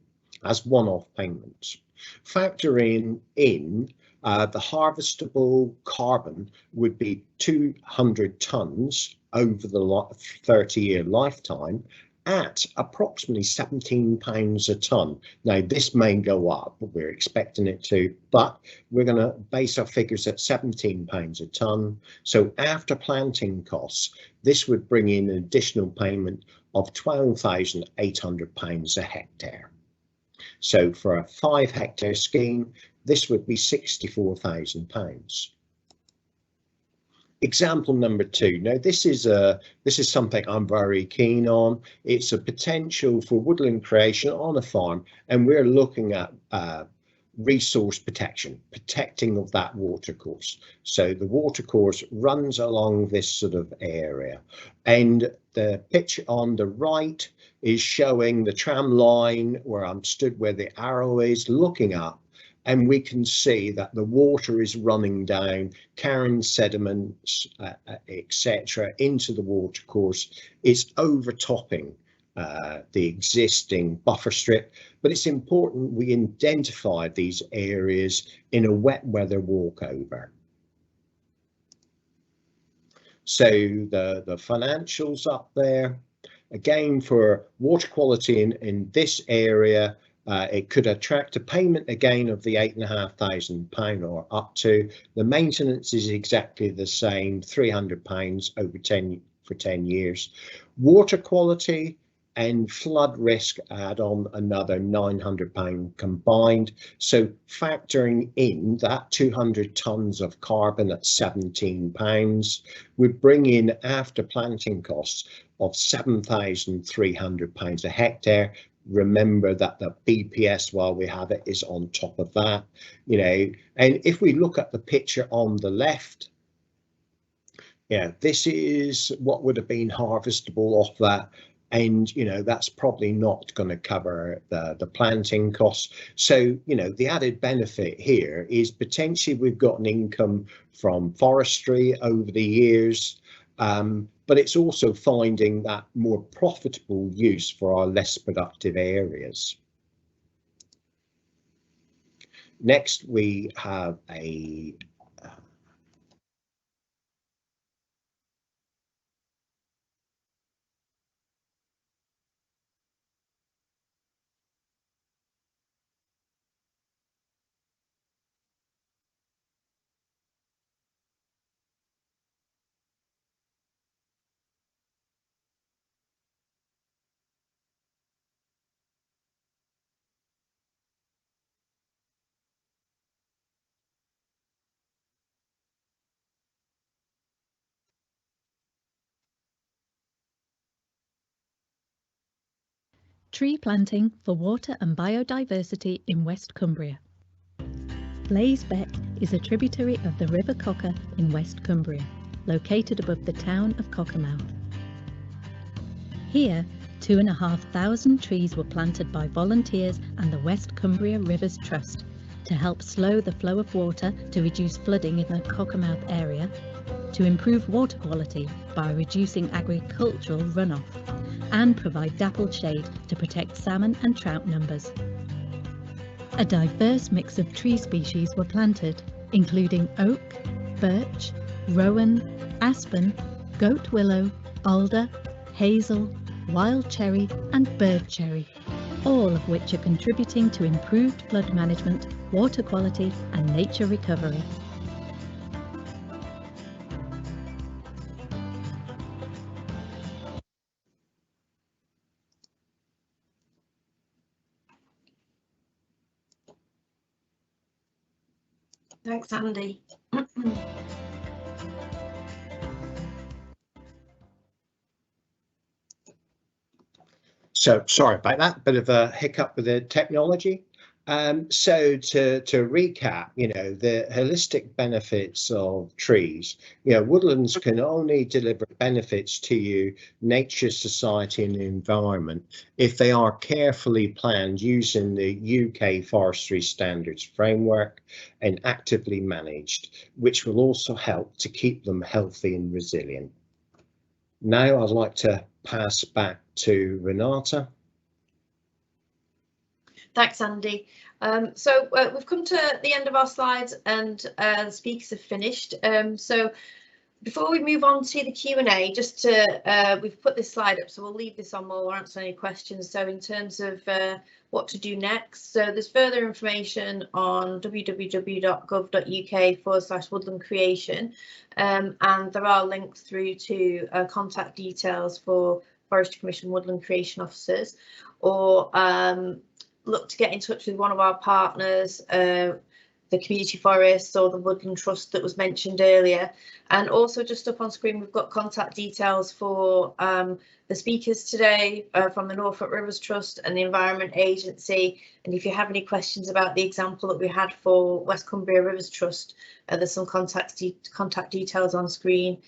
as one-off payments. Factoring in the harvestable carbon would be 200 tonnes over the 30-year lifetime at approximately £17 a tonne. Now, this may go up, we're expecting it to, but we're going to base our figures at £17 a tonne. So after planting costs, this would bring in an additional payment of £12,800 a hectare. So for a 5-hectare scheme, this would be £64,000. Example number 2. Now this is something I'm very keen on. It's a potential for woodland creation on a farm, and we're looking at resource protection, protecting of that watercourse. So the watercourse runs along this sort of area, and the picture on the right is showing the tram line where I'm stood, where the arrow is looking up. And we can see that the water is running down, carrying sediments, etc., into the watercourse. It's overtopping the existing buffer strip, but it's important we identify these areas in a wet weather walkover. So the financials up there, again, for water quality in this area, it could attract a payment again of the £8,500 or up to. The maintenance is exactly the same, £300 over 10 years. Water quality and flood risk add on another £900 combined. So factoring in that 200 tonnes of carbon at £17 would bring in after planting costs of £7,300 a hectare. Remember that the BPS, while we have it, is on top of that, you know. And if we look at the picture on the left, yeah, this is what would have been harvestable off that, and you know that's probably not going to cover the planting costs. So you know the added benefit here is potentially we've got an income from forestry over the years. But it's also finding that more profitable use for our less productive areas. Next, we have a Tree planting for water and biodiversity in West Cumbria. Blaze Beck is a tributary of the River Cocker in West Cumbria, located above the town of Cockermouth. Here, 2,500 trees were planted by volunteers and the West Cumbria Rivers Trust to help slow the flow of water to reduce flooding in the Cockermouth area, to improve water quality by reducing agricultural runoff, and provide dappled shade to protect salmon and trout numbers. A diverse mix of tree species were planted, including oak, birch, rowan, aspen, goat willow, alder, hazel, wild cherry and bird cherry, all of which are contributing to improved flood management, water quality and nature recovery. Thanks, Andy. So sorry about that, bit of a hiccup with the technology. So to recap, the holistic benefits of trees, woodlands can only deliver benefits to you, nature, society and the environment if they are carefully planned using the UK Forestry Standards framework and actively managed, which will also help to keep them healthy and resilient. Now I'd like to pass back to Renata. Thanks, Andy. So we've come to the end of our slides and the speakers have finished. So before we move on to the Q&A, just to we've put this slide up, so we'll leave this on while we'll answer any questions. So in terms of what to do next, so there's further information on www.gov.uk/woodland creation, and there are links through to contact details for Forestry Commission Woodland Creation Officers, or look to get in touch with one of our partners, the community forests or the Woodland Trust that was mentioned earlier. And also just up on screen, we've got contact details for the speakers today from the Norfolk Rivers Trust and the Environment Agency. And if you have any questions about the example that we had for West Cumbria Rivers Trust, there's some contact details on screen.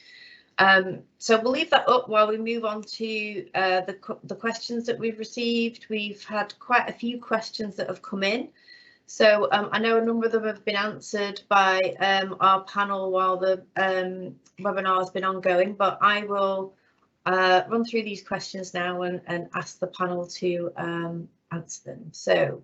So we'll leave that up while we move on to the questions that we've received. We've had quite a few questions that have come in. So I know a number of them have been answered by our panel while the webinar has been ongoing, but I will run through these questions now and ask the panel to answer them. So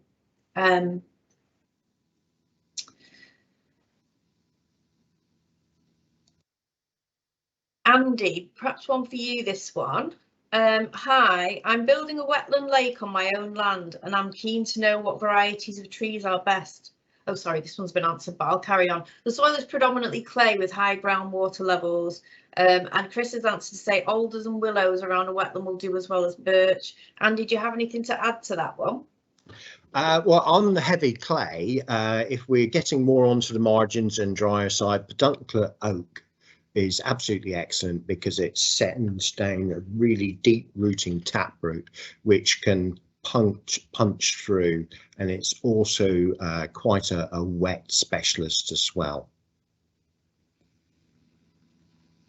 Andy, perhaps one for you, this one. Hi, I'm building a wetland lake on my own land and I'm keen to know what varieties of trees are best. Oh, sorry, this one's been answered, but I'll carry on. The soil is predominantly clay with high groundwater levels. And Chris's answer to say alders and willows around a wetland will do as well as birch. Andy, do you have anything to add to that one? Well, on the heavy clay, if we're getting more onto the margins and drier side, pedunculate oak is absolutely excellent because it sends down a really deep rooting taproot which can punch through, and it's also quite a wet specialist as well.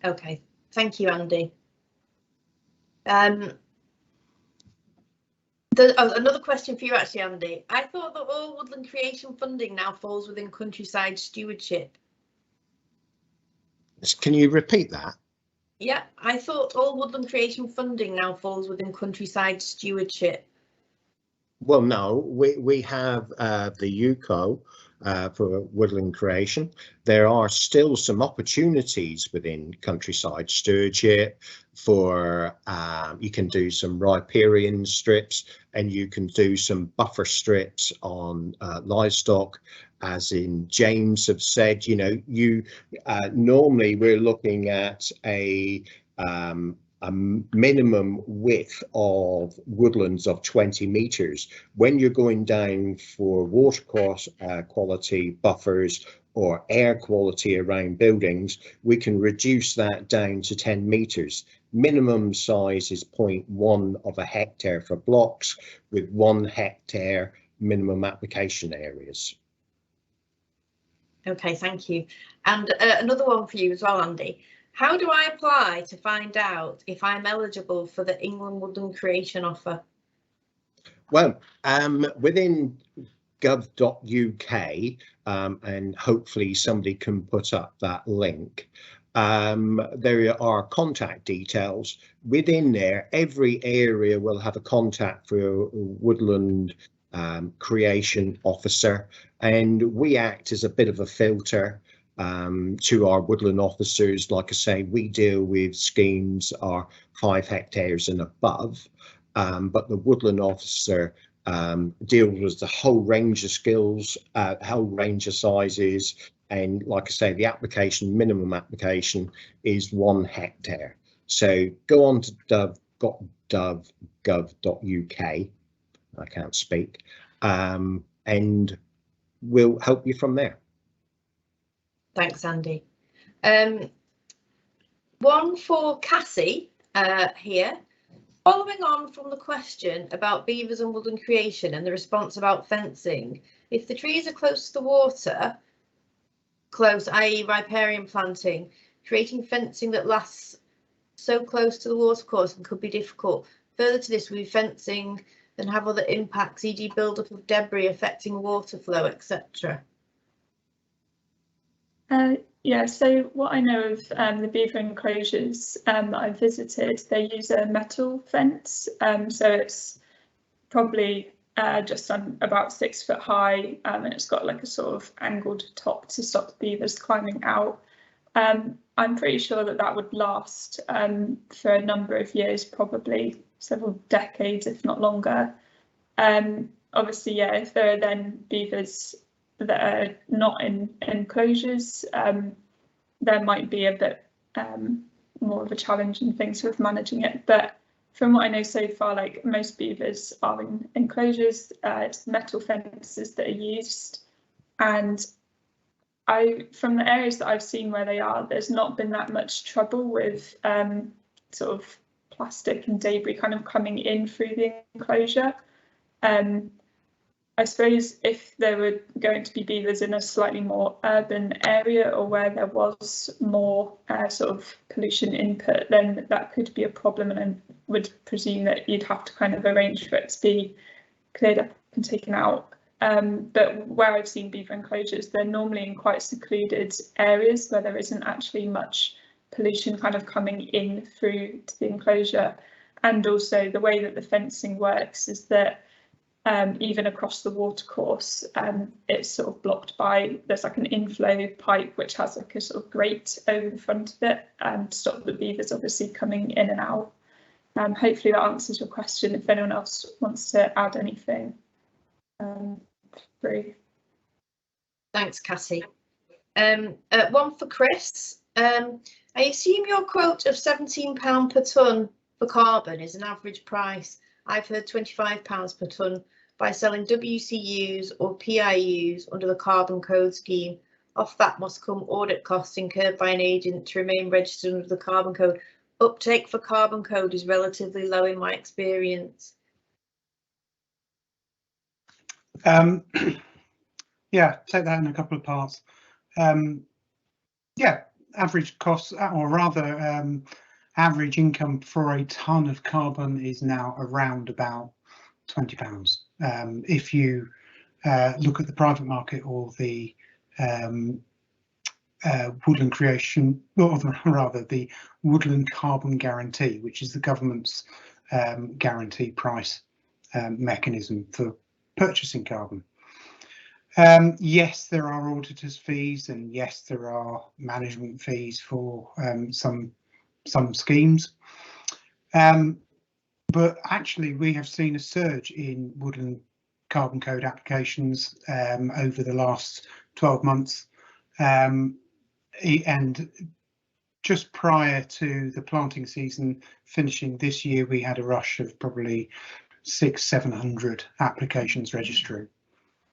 Okay, thank you, Andy. Another question for you actually, Andy. I thought that all woodland creation funding now falls within countryside stewardship. Can you repeat that? Yeah, I thought all woodland creation funding now falls within countryside stewardship. Well, no, we have the EWCO for woodland creation. There are still some opportunities within countryside stewardship for you can do some riparian strips and you can do some buffer strips on livestock. As in James have said, normally we're looking at a minimum width of woodlands of 20 meters. When you're going down for water quality buffers or air quality around buildings, we can reduce that down to 10 meters. Minimum size is 0.1 of a hectare for blocks with 1 hectare minimum application areas. Okay, thank you. And another one for you as well, Andy. How do I apply to find out if I'm eligible for the England Woodland Creation Offer? Well, within gov.uk, and hopefully somebody can put up that link, there are contact details. Within there, every area will have a contact for a woodland creation officer, and we act as a bit of a filter to our woodland officers. Like I say, we deal with schemes are 5 hectares and above, but the woodland officer deals with the whole range of skills, whole range of sizes, and like I say, the minimum application is 1 hectare. So go on to gov.uk, I can't speak, and we'll help you from there. Thanks, Andy. One for Cassie here. Following on from the question about beavers and woodland creation and the response about fencing, If the trees are close to the water, close, i.e. riparian planting, creating fencing that lasts so close to the watercourse and could be difficult. Further to this, we fencing then have other impacts, e.g. build-up of debris affecting water flow, etc. Yeah, so what I know of the beaver enclosures that I visited, they use a metal fence, so it's probably just on about 6 foot high, and it's got like a sort of angled top to stop the beavers climbing out. I'm pretty sure that that would last for a number of years, probably several decades, if not longer. Obviously, yeah, if there are then beavers that are not in enclosures, there might be a bit more of a challenge in things with managing it. But from what I know so far, like most beavers are in enclosures, it's metal fences that are used. And from the areas that I've seen where they are, there's not been that much trouble with sort of plastic and debris kind of coming in through the enclosure. I suppose if there were going to be beavers in a slightly more urban area or where there was more sort of pollution input, then that could be a problem, and I would presume that you'd have to kind of arrange for it to be cleared up and taken out. But where I've seen beaver enclosures, they're normally in quite secluded areas where there isn't actually much pollution kind of coming in through to the enclosure. And also the way that the fencing works is that even across the watercourse, it's sort of blocked by, there's like an inflow pipe which has like a sort of grate over the front of it to stop the beavers obviously coming in and out. Hopefully that answers your question. If anyone else wants to add anything. Through. Thanks, Cassie. One for Chris. I assume your quote of £17 per tonne for carbon is an average price. I've heard £25 per tonne by selling WCUs or PIUs under the carbon code scheme. Off that must come audit costs incurred by an agent to remain registered under the carbon code. Uptake for carbon code is relatively low in my experience. Yeah, take that in a couple of parts. Yeah, average costs, or rather average income for a tonne of carbon is now around about £20. If you look at the private market or the woodland creation, or rather the woodland carbon guarantee, which is the government's guarantee price mechanism for purchasing carbon. Yes, there are auditors' fees, and yes, there are management fees for some schemes. But actually, we have seen a surge in woodland carbon code applications over the last 12 months. And just prior to the planting season finishing this year, we had a rush of probably 600-700 applications registering.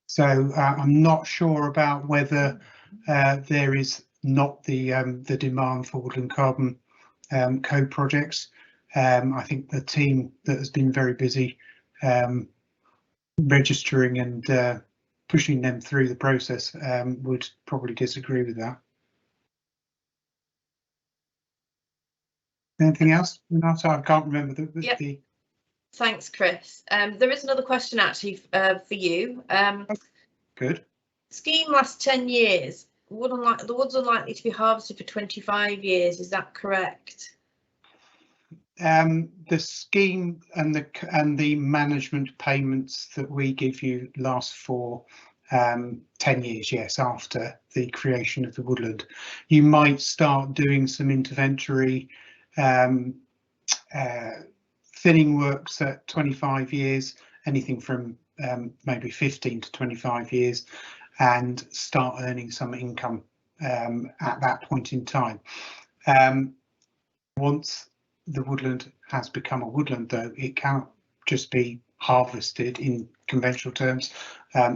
So I'm not sure about whether there is not the demand for woodland carbon code projects. I think the team that has been very busy registering and pushing them through the process would probably disagree with that. Anything else? No, so I can't remember the Thanks, Chris. There is another question actually for you. Good. Scheme lasts 10 years. The wood's unlikely to be harvested for 25 years. Is that correct? The scheme and the management payments that we give you last for 10 years, yes, after the creation of the woodland. You might start doing some interventory thinning works at 25 years, anything from maybe 15 to 25 years, and start earning some income at that point in time. Once the woodland has become a woodland, though, it can't just be harvested in conventional terms,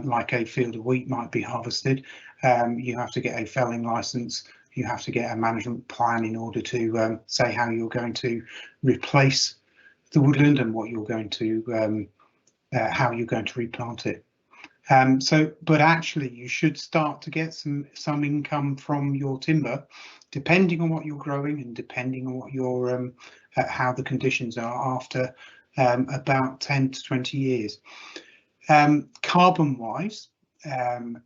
like a field of wheat might be harvested. You have to get a felling license. You have to get a management plan in order to say how you're going to replace the woodland and what you're going to, how you're going to replant it. But actually you should start to get some income from your timber, depending on what you're growing and depending on what your how the conditions are after about 10 to 20 years. Carbon wise,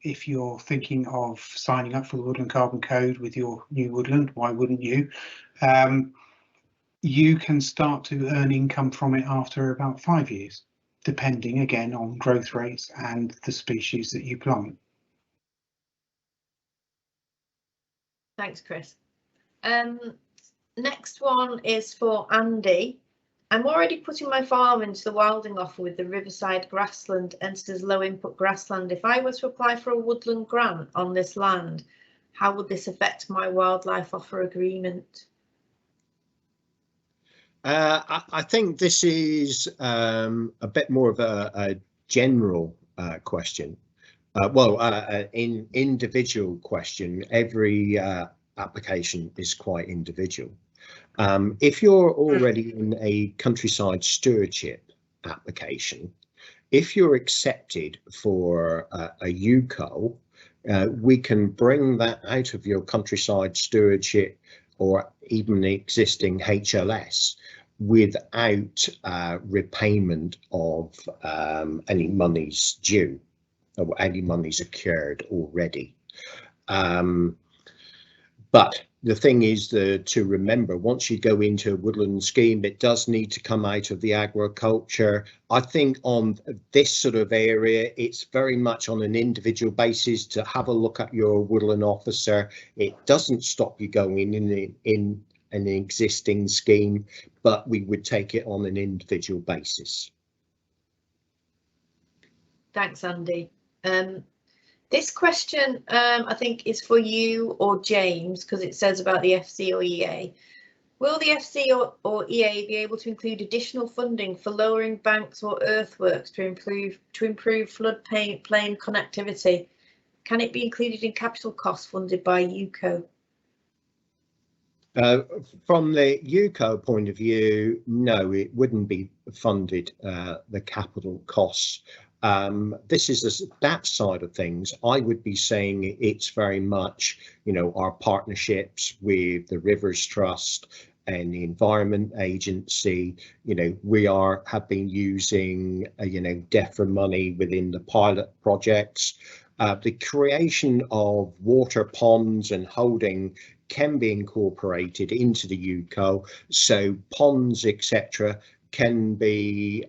if you're thinking of signing up for the Woodland Carbon Code with your new woodland, why wouldn't you? You can start to earn income from it after about 5 years, depending again on growth rates and the species that you plant. Thanks, Chris. Next one is for Andy. I'm already putting my farm into the wilding offer with the Riverside grassland entered as low input grassland. If I were to apply for a woodland grant on this land, how would this affect my wildlife offer agreement? I think this is a bit more of a general question. An individual question. Every application is quite individual. If you're already in a countryside stewardship application, if you're accepted for a EWCO, we can bring that out of your countryside stewardship or even the existing HLS without repayment of any monies due or any monies occurred already. But the thing is to remember, once you go into a woodland scheme, it does need to come out of the agriculture. I think on this sort of area, it's very much on an individual basis to have a look at your woodland officer. It doesn't stop you going in an existing scheme, but we would take it on an individual basis. Thanks, Andy. This question, I think, is for you or James, because it says about the FC or EA. Will the FC or EA be able to include additional funding for lowering banks or earthworks to improve floodplain connectivity? Can it be included in capital costs funded by EWCO? From the EWCO point of view, no, it wouldn't be funded, the capital costs. This is that side of things. I would be saying it's very much, you know, our partnerships with the Rivers Trust and the Environment Agency. You know, we have been using, you know, DEFRA money within the pilot projects. The creation of water ponds and holding can be incorporated into the EWCO, so ponds, etc., can be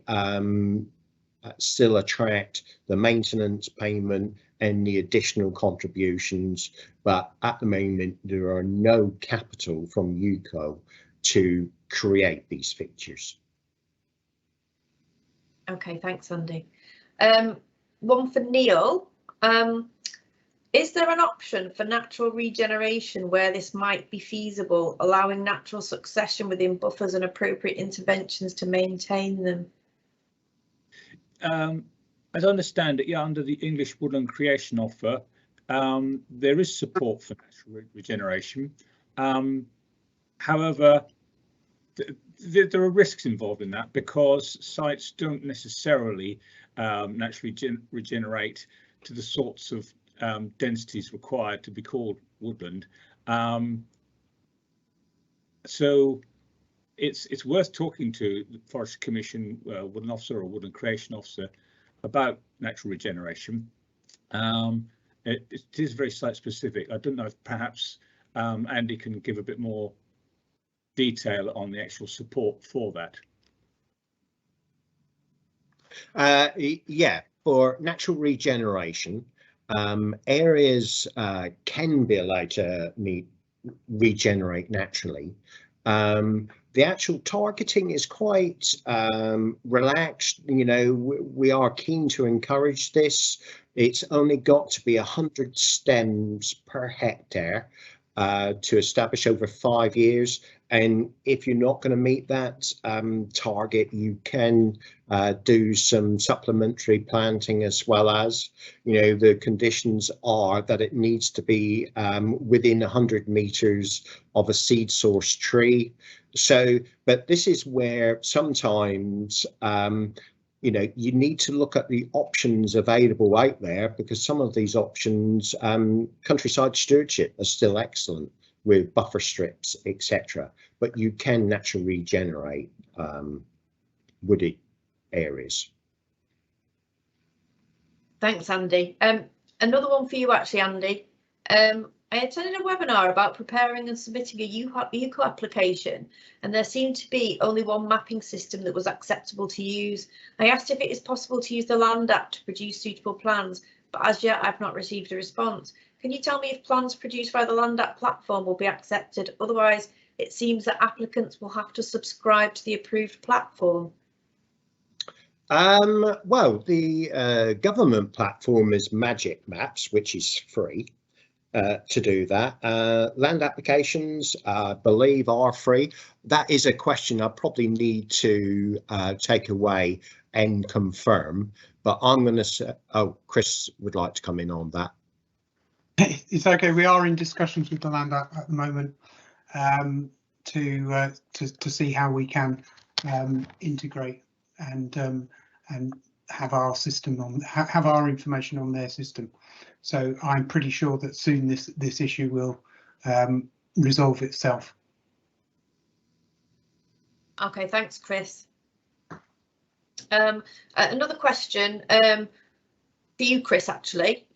still attract the maintenance payment and the additional contributions, but at the moment there are no capital from EWCO to create these features. Okay, thanks, Andy. One for Neil. Is there an option for natural regeneration where this might be feasible, allowing natural succession within buffers and appropriate interventions to maintain them? As I understand it, yeah, under the English Woodland Creation Offer, there is support for natural regeneration. However, there are risks involved in that because sites don't necessarily naturally regenerate to the sorts of densities required to be called woodland. So it's worth talking to the Forestry Commission Woodland Officer or Woodland Creation Officer about natural regeneration. It is very site specific. I don't know if perhaps Andy can give a bit more detail on the actual support for that. Yeah, for natural regeneration, areas can be allowed to regenerate naturally. The actual targeting is quite relaxed. You know, we are keen to encourage this. It's only got to be 100 stems per hectare to establish over 5 years. And if you're not going to meet that target, you can do some supplementary planting as well as, you know, the conditions are that it needs to be within 100 meters of a seed source tree. So, but this is where sometimes you know, you need to look at the options available out there, because some of these options, countryside stewardship are still excellent with buffer strips, etc. But you can naturally regenerate wooded areas. Thanks, Andy. Another one for you, actually, Andy. I attended a webinar about preparing and submitting a EWCO application, and there seemed to be only one mapping system that was acceptable to use. I asked if it is possible to use the Land Act to produce suitable plans, but as yet I've not received a response. Can you tell me if plans produced via the Land Act platform will be accepted? Otherwise, it seems that applicants will have to subscribe to the approved platform. Well, the government platform is Magic Maps, which is free to do that. Land applications, I believe, are free. That is a question I probably need to take away and confirm, but I'm going to say, oh, Chris would like to come in on that. It's okay. We are in discussions with the Land Act at the moment to see how we can integrate and have our system on, have our information on their system. So I'm pretty sure that soon this issue will resolve itself. Okay, thanks, Chris. Another question for you, Chris, actually.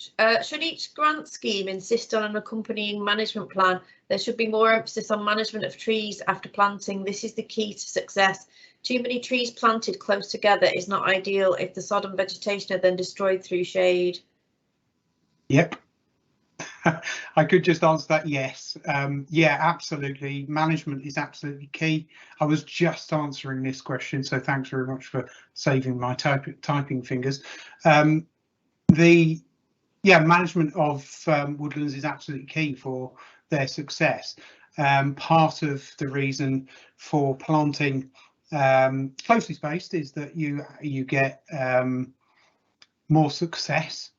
Should each grant scheme insist on an accompanying management plan? There should be more emphasis on management of trees after planting. This is the key to success. Too many trees planted close together is not ideal if the sodden vegetation are then destroyed through shade. Yep. I could just answer that yes. Yeah, absolutely. Management is absolutely key. I was just answering this question, so thanks very much for saving my typing fingers. Management of woodlands is absolutely key for their success. Part of the reason for planting closely spaced is that you get more success,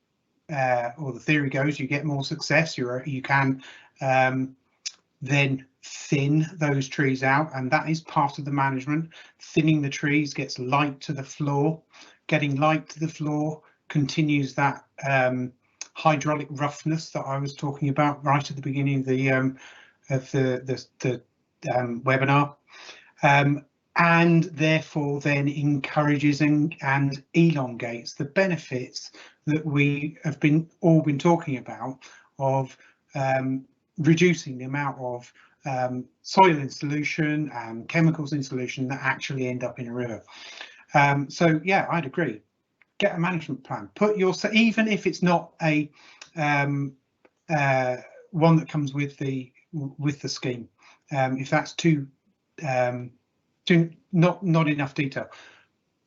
or the theory goes you get more success. You can then thin those trees out, and that is part of the management. Thinning the trees gets light to the floor. Getting light to the floor continues that hydraulic roughness that I was talking about right at the beginning of the webinar, and therefore then encourages and elongates the benefits that we have all been talking about of reducing the amount of soil in solution and chemicals in solution that actually end up in a river. So yeah, I'd agree. Get a management plan. Put your, even if it's not a one that comes with the scheme, if that's too not enough detail,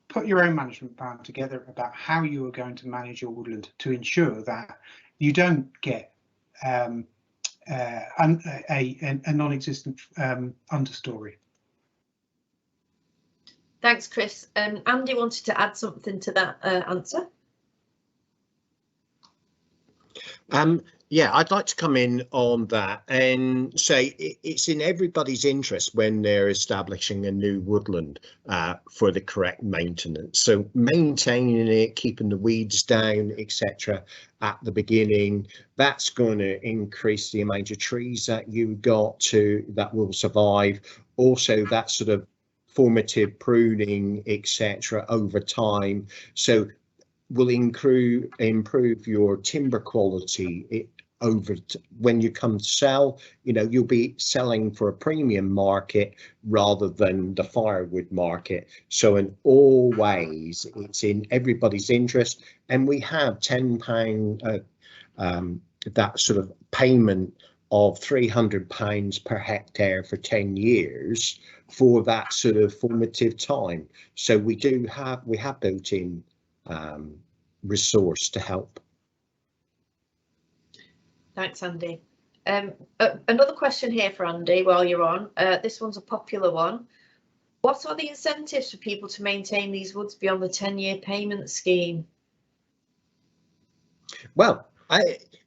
put your own management plan together about how you are going to manage your woodland to ensure that you don't get a non-existent understory. Thanks, Chris. Andy wanted to add something to that answer. Yeah, I'd like to come in on that and say it's in everybody's interest when they're establishing a new woodland for the correct maintenance. So maintaining it, keeping the weeds down, etc. at the beginning, that's going to increase the amount of trees that you've got that will survive. Also, that sort of formative pruning, etc. over time. So will improve your timber quality when you come to sell. You know, you'll be selling for a premium market rather than the firewood market. So in all ways, it's in everybody's interest. And we have £10 that sort of payment of £300 per hectare for 10 years for that sort of formative time. So we have built in resource to help. Thanks, Andy. Another question here for Andy while you're on. This one's a popular one. What are the incentives for people to maintain these woods beyond the 10-year payment scheme? Well,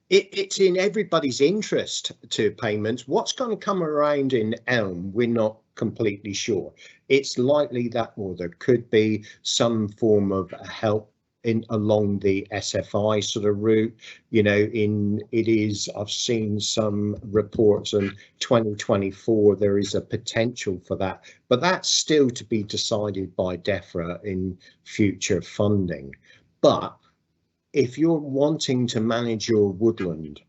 it's in everybody's interest to payments. What's going to come around in elm, we're not completely sure. It's likely that, or there could be some form of help in along the SFI sort of route. You know, I've seen some reports in 2024 there is a potential for that, but that's still to be decided by DEFRA in future funding. But if you're wanting to manage your woodland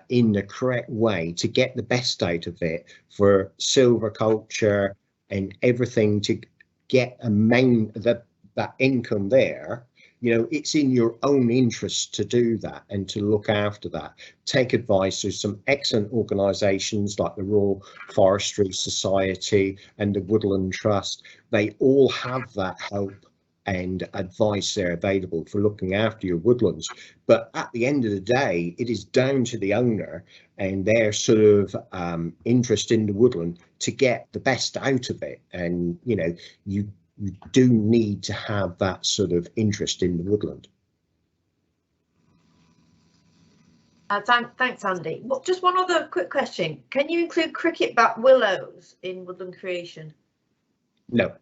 in the correct way to get the best out of it for silviculture and everything, to get that income there, you know, it's in your own interest to do that and to look after that. Take advice. There's some excellent organisations like the Royal Forestry Society and the Woodland Trust. They all have that help and advice there available for looking after your woodlands. But at the end of the day, it is down to the owner and their sort of interest in the woodland to get the best out of it. And, you know, you do need to have that sort of interest in the woodland. Thanks, Andy. Well, just one other quick question. Can you include cricket-back willows in woodland creation? No.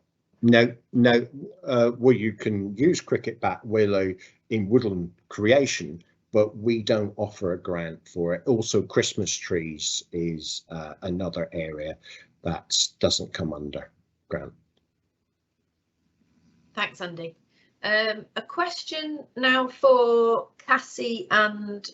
Well, you can use cricket-back willow in woodland creation, but we don't offer a grant for it. Also, Christmas trees is another area that doesn't come under grant. Thanks, Andy. A question now for Cassie and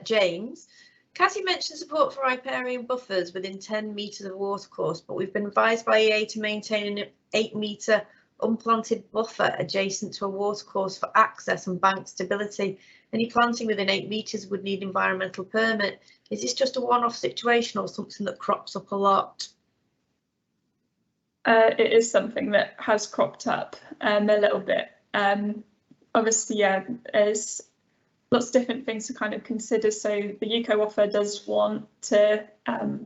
James. Cassie mentioned support for riparian buffers within 10 metres of watercourse, but we've been advised by EA to maintain an 8-metre unplanted buffer adjacent to a watercourse for access and bank stability. Any planting within 8 metres would need environmental permit. Is this just a one-off situation or something that crops up a lot? It is something that has cropped up a little bit. Obviously, yeah, there's lots of different things to kind of consider. So the EWCO offer does want to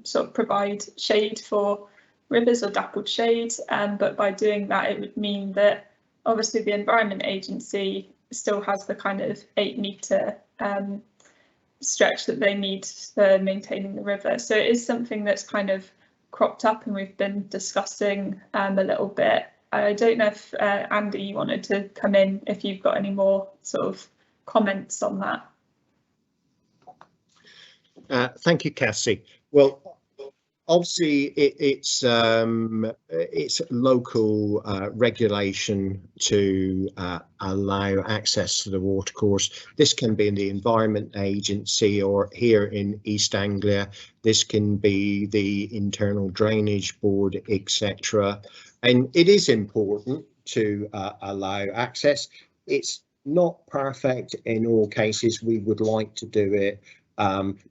sort of provide shade for rivers or dappled shade, but by doing that, it would mean that obviously the Environment Agency still has the kind of 8-metre stretch that they need for maintaining the river. So it is something that's kind of cropped up and we've been discussing a little bit. I don't know if Andy, you wanted to come in if you've got any more sort of comments on that. Thank you, Cassie. Well, obviously it's local regulation to allow access to the watercourse. This can be in the Environment Agency, or here in East Anglia, this can be the Internal Drainage Board, etc. And it is important to allow access. It's not perfect in all cases. We would like to do it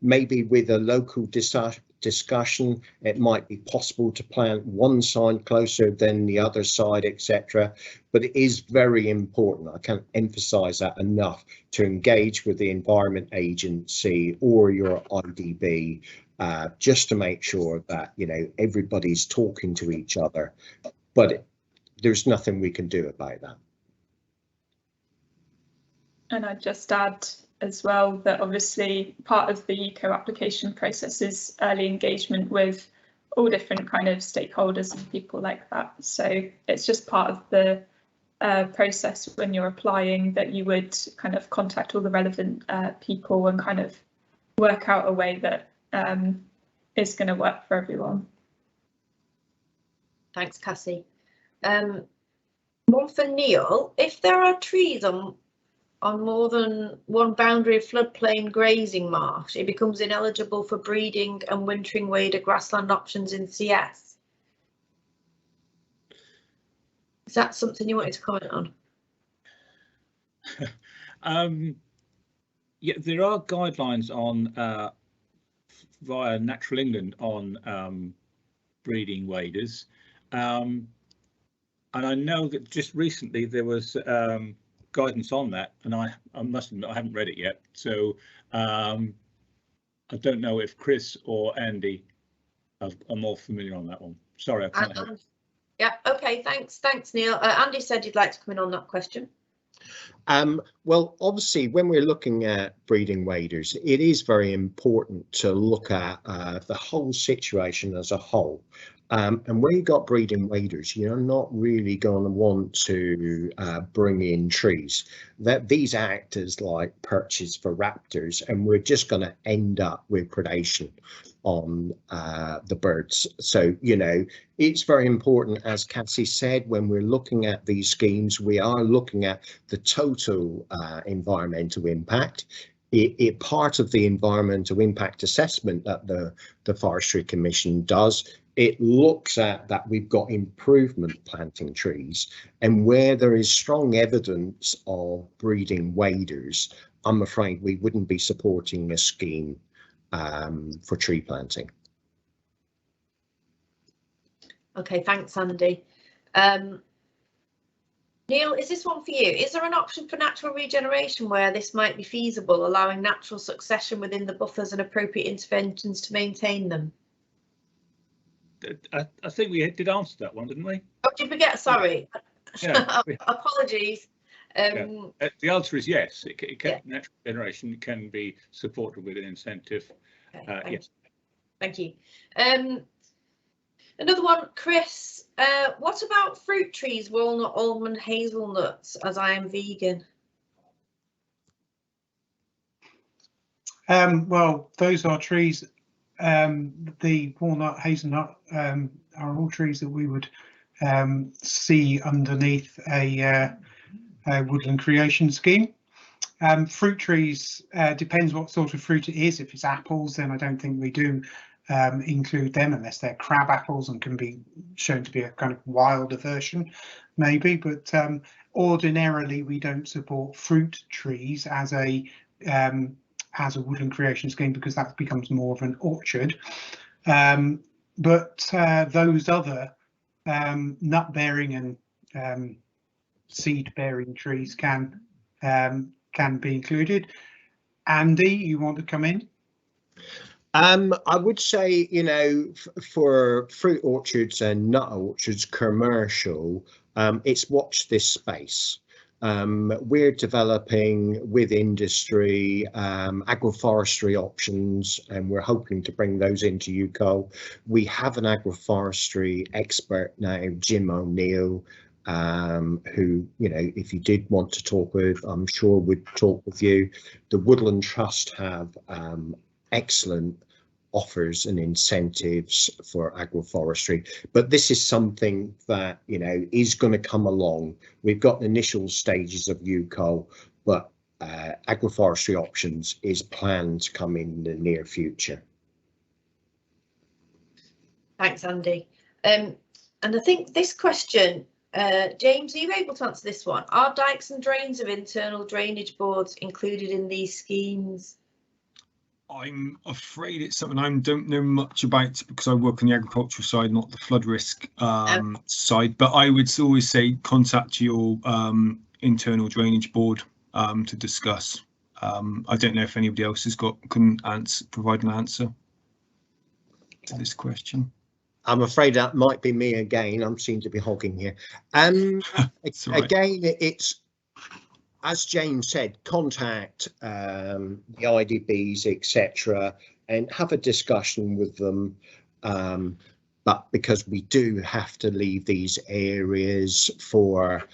maybe with a local discussion. It might be possible to plant one side closer than the other side, etc. But it is very important, I can't emphasize that enough, to engage with the Environment Agency or your IDB just to make sure that, you know, everybody's talking to each other. But there's nothing we can do about that. And I'd just add as well that obviously part of the EWCO application process is early engagement with all different kind of stakeholders and people like that. So it's just part of the process when you're applying that you would kind of contact all the relevant people and kind of work out a way that is going to work for everyone. Thanks, Cassie. One for Neil. If there are trees on more than one boundary of floodplain grazing marsh, it becomes ineligible for breeding and wintering wader grassland options in CS. Is that something you wanted to comment on? Yeah, there are guidelines on via Natural England on breeding waders, and I know that just recently there was guidance on that, and I must admit I haven't read it yet, so I don't know if Chris or Andy are more familiar on that one. Sorry, I can't help. Yeah, okay, thanks Neil. Andy said you'd like to come in on that question. Well, obviously, when we're looking at breeding waders, it is very important to look at the whole situation as a whole. And when you've got breeding waders, you're not really going to want to bring in trees. That these act as like perches for raptors, and we're just going to end up with predation on the birds. So, you know, it's very important, as Cassie said, when we're looking at these schemes, we are looking at the total environmental impact. It part of the environmental impact assessment that the Forestry Commission does. It looks at that we've got improvement planting trees, and where there is strong evidence of breeding waders, I'm afraid we wouldn't be supporting a scheme for tree planting. Okay, thanks, Andy. Neil, is this one for you? Is there an option for natural regeneration where this might be feasible, allowing natural succession within the buffers and appropriate interventions to maintain them? I think we did answer that one, didn't we? Oh, did we get? Sorry. Yeah. Apologies. The answer is yes. Yeah. Natural regeneration can be supported with an incentive. Okay, Yes. Thank you. Another one, Chris. What about fruit trees, walnut, almond, hazelnuts, as I am vegan? Well, those are trees. The walnut, hazelnut are all trees that we would see underneath a woodland creation scheme. Fruit trees, depends what sort of fruit it is. If it's apples, then I don't think we do include them unless they're crab apples and can be shown to be a kind of wilder version, maybe. But ordinarily, we don't support fruit trees as a woodland creation scheme because that becomes more of an orchard. But those other nut-bearing and seed-bearing trees can be included. Andy, you want to come in? I would say, you know, for fruit orchards and nut orchards, commercial, it's watch this space. We're developing with industry agroforestry options, and we're hoping to bring those into EWCO. We have an agroforestry expert now, Jim O'Neill, who, you know, if you did want to talk with, I'm sure would talk with you. The Woodland Trust have excellent offers and incentives for agroforestry, but this is something that, you know, is going to come along. We've got the initial stages of EWCO, but agroforestry options is planned to come in the near future. Thanks, Andy. And I think this question, James, are you able to answer this one? Are dikes and drains of internal drainage boards included in these schemes? I'm afraid it's something I don't know much about because I work on the agricultural side, not the flood risk side. But I would always say contact your internal drainage board to discuss. I don't know if anybody else can provide an answer to this question. I'm afraid that might be me again. I seem to be hogging here. Again, it's, as James said, contact the IDBs, etc., and have a discussion with them. But because we do have to leave these areas for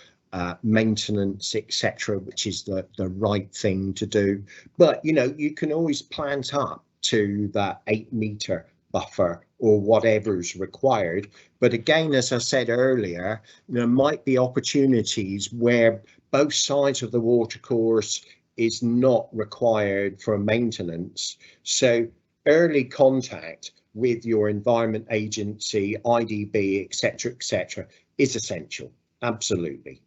maintenance, etc., which is the right thing to do. But, you know, you can always plant up to that 8-meter buffer or whatever's required. But again, as I said earlier, there might be opportunities where both sides of the watercourse is not required for maintenance. So early contact with your environment agency, IDB, etc., is essential. Absolutely.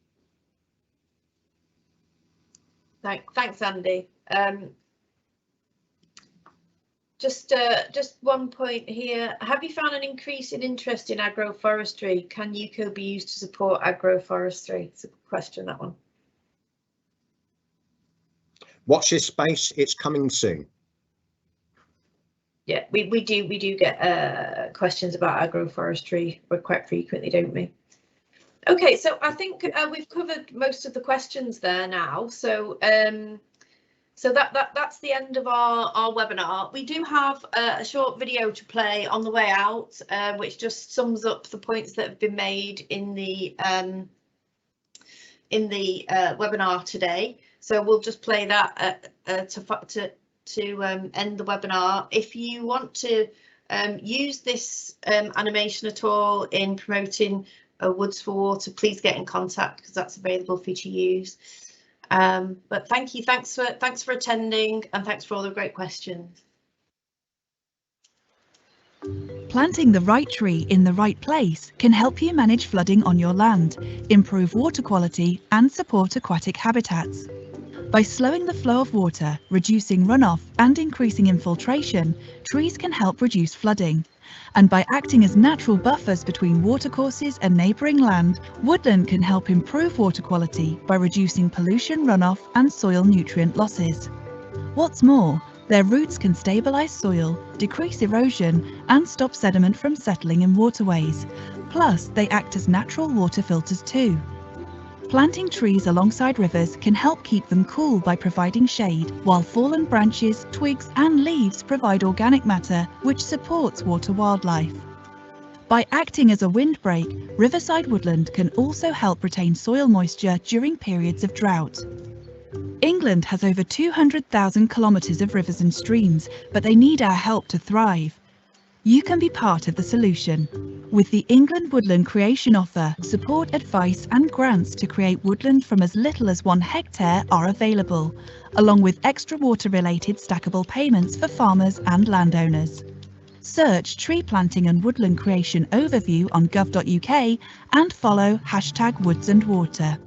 Thanks, Andy. Just one point here. Have you found an increase in interest in agroforestry? Can EWCO be used to support agroforestry? It's a good question, that one. Watch this space. It's coming soon. Yeah, we do get questions about agroforestry quite frequently, don't we? Okay, so I think we've covered most of the questions there now. So So that's the end of our webinar. We do have a short video to play on the way out, which just sums up the points that have been made in the webinar today. So we'll just play that to end the webinar. If you want to use this animation at all in promoting Woods for Water, please get in contact because that's available for you to use. But thank you, thanks for attending, and thanks for all the great questions. Planting the right tree in the right place can help you manage flooding on your land, improve water quality and support aquatic habitats. By slowing the flow of water, reducing runoff and increasing infiltration, trees can help reduce flooding. And by acting as natural buffers between watercourses and neighbouring land, woodland can help improve water quality by reducing pollution runoff and soil nutrient losses. What's more, their roots can stabilise soil, decrease erosion and stop sediment from settling in waterways. Plus, they act as natural water filters too. Planting trees alongside rivers can help keep them cool by providing shade, while fallen branches, twigs and leaves provide organic matter which supports water wildlife. By acting as a windbreak, riverside woodland can also help retain soil moisture during periods of drought. England has over 200,000 kilometres of rivers and streams, but they need our help to thrive. You can be part of the solution. With the England Woodland Creation Offer, support, advice and grants to create woodland from as little as 1 hectare are available, along with extra water-related stackable payments for farmers and landowners. Search Tree Planting and Woodland Creation Overview on gov.uk and follow #WoodsandWater.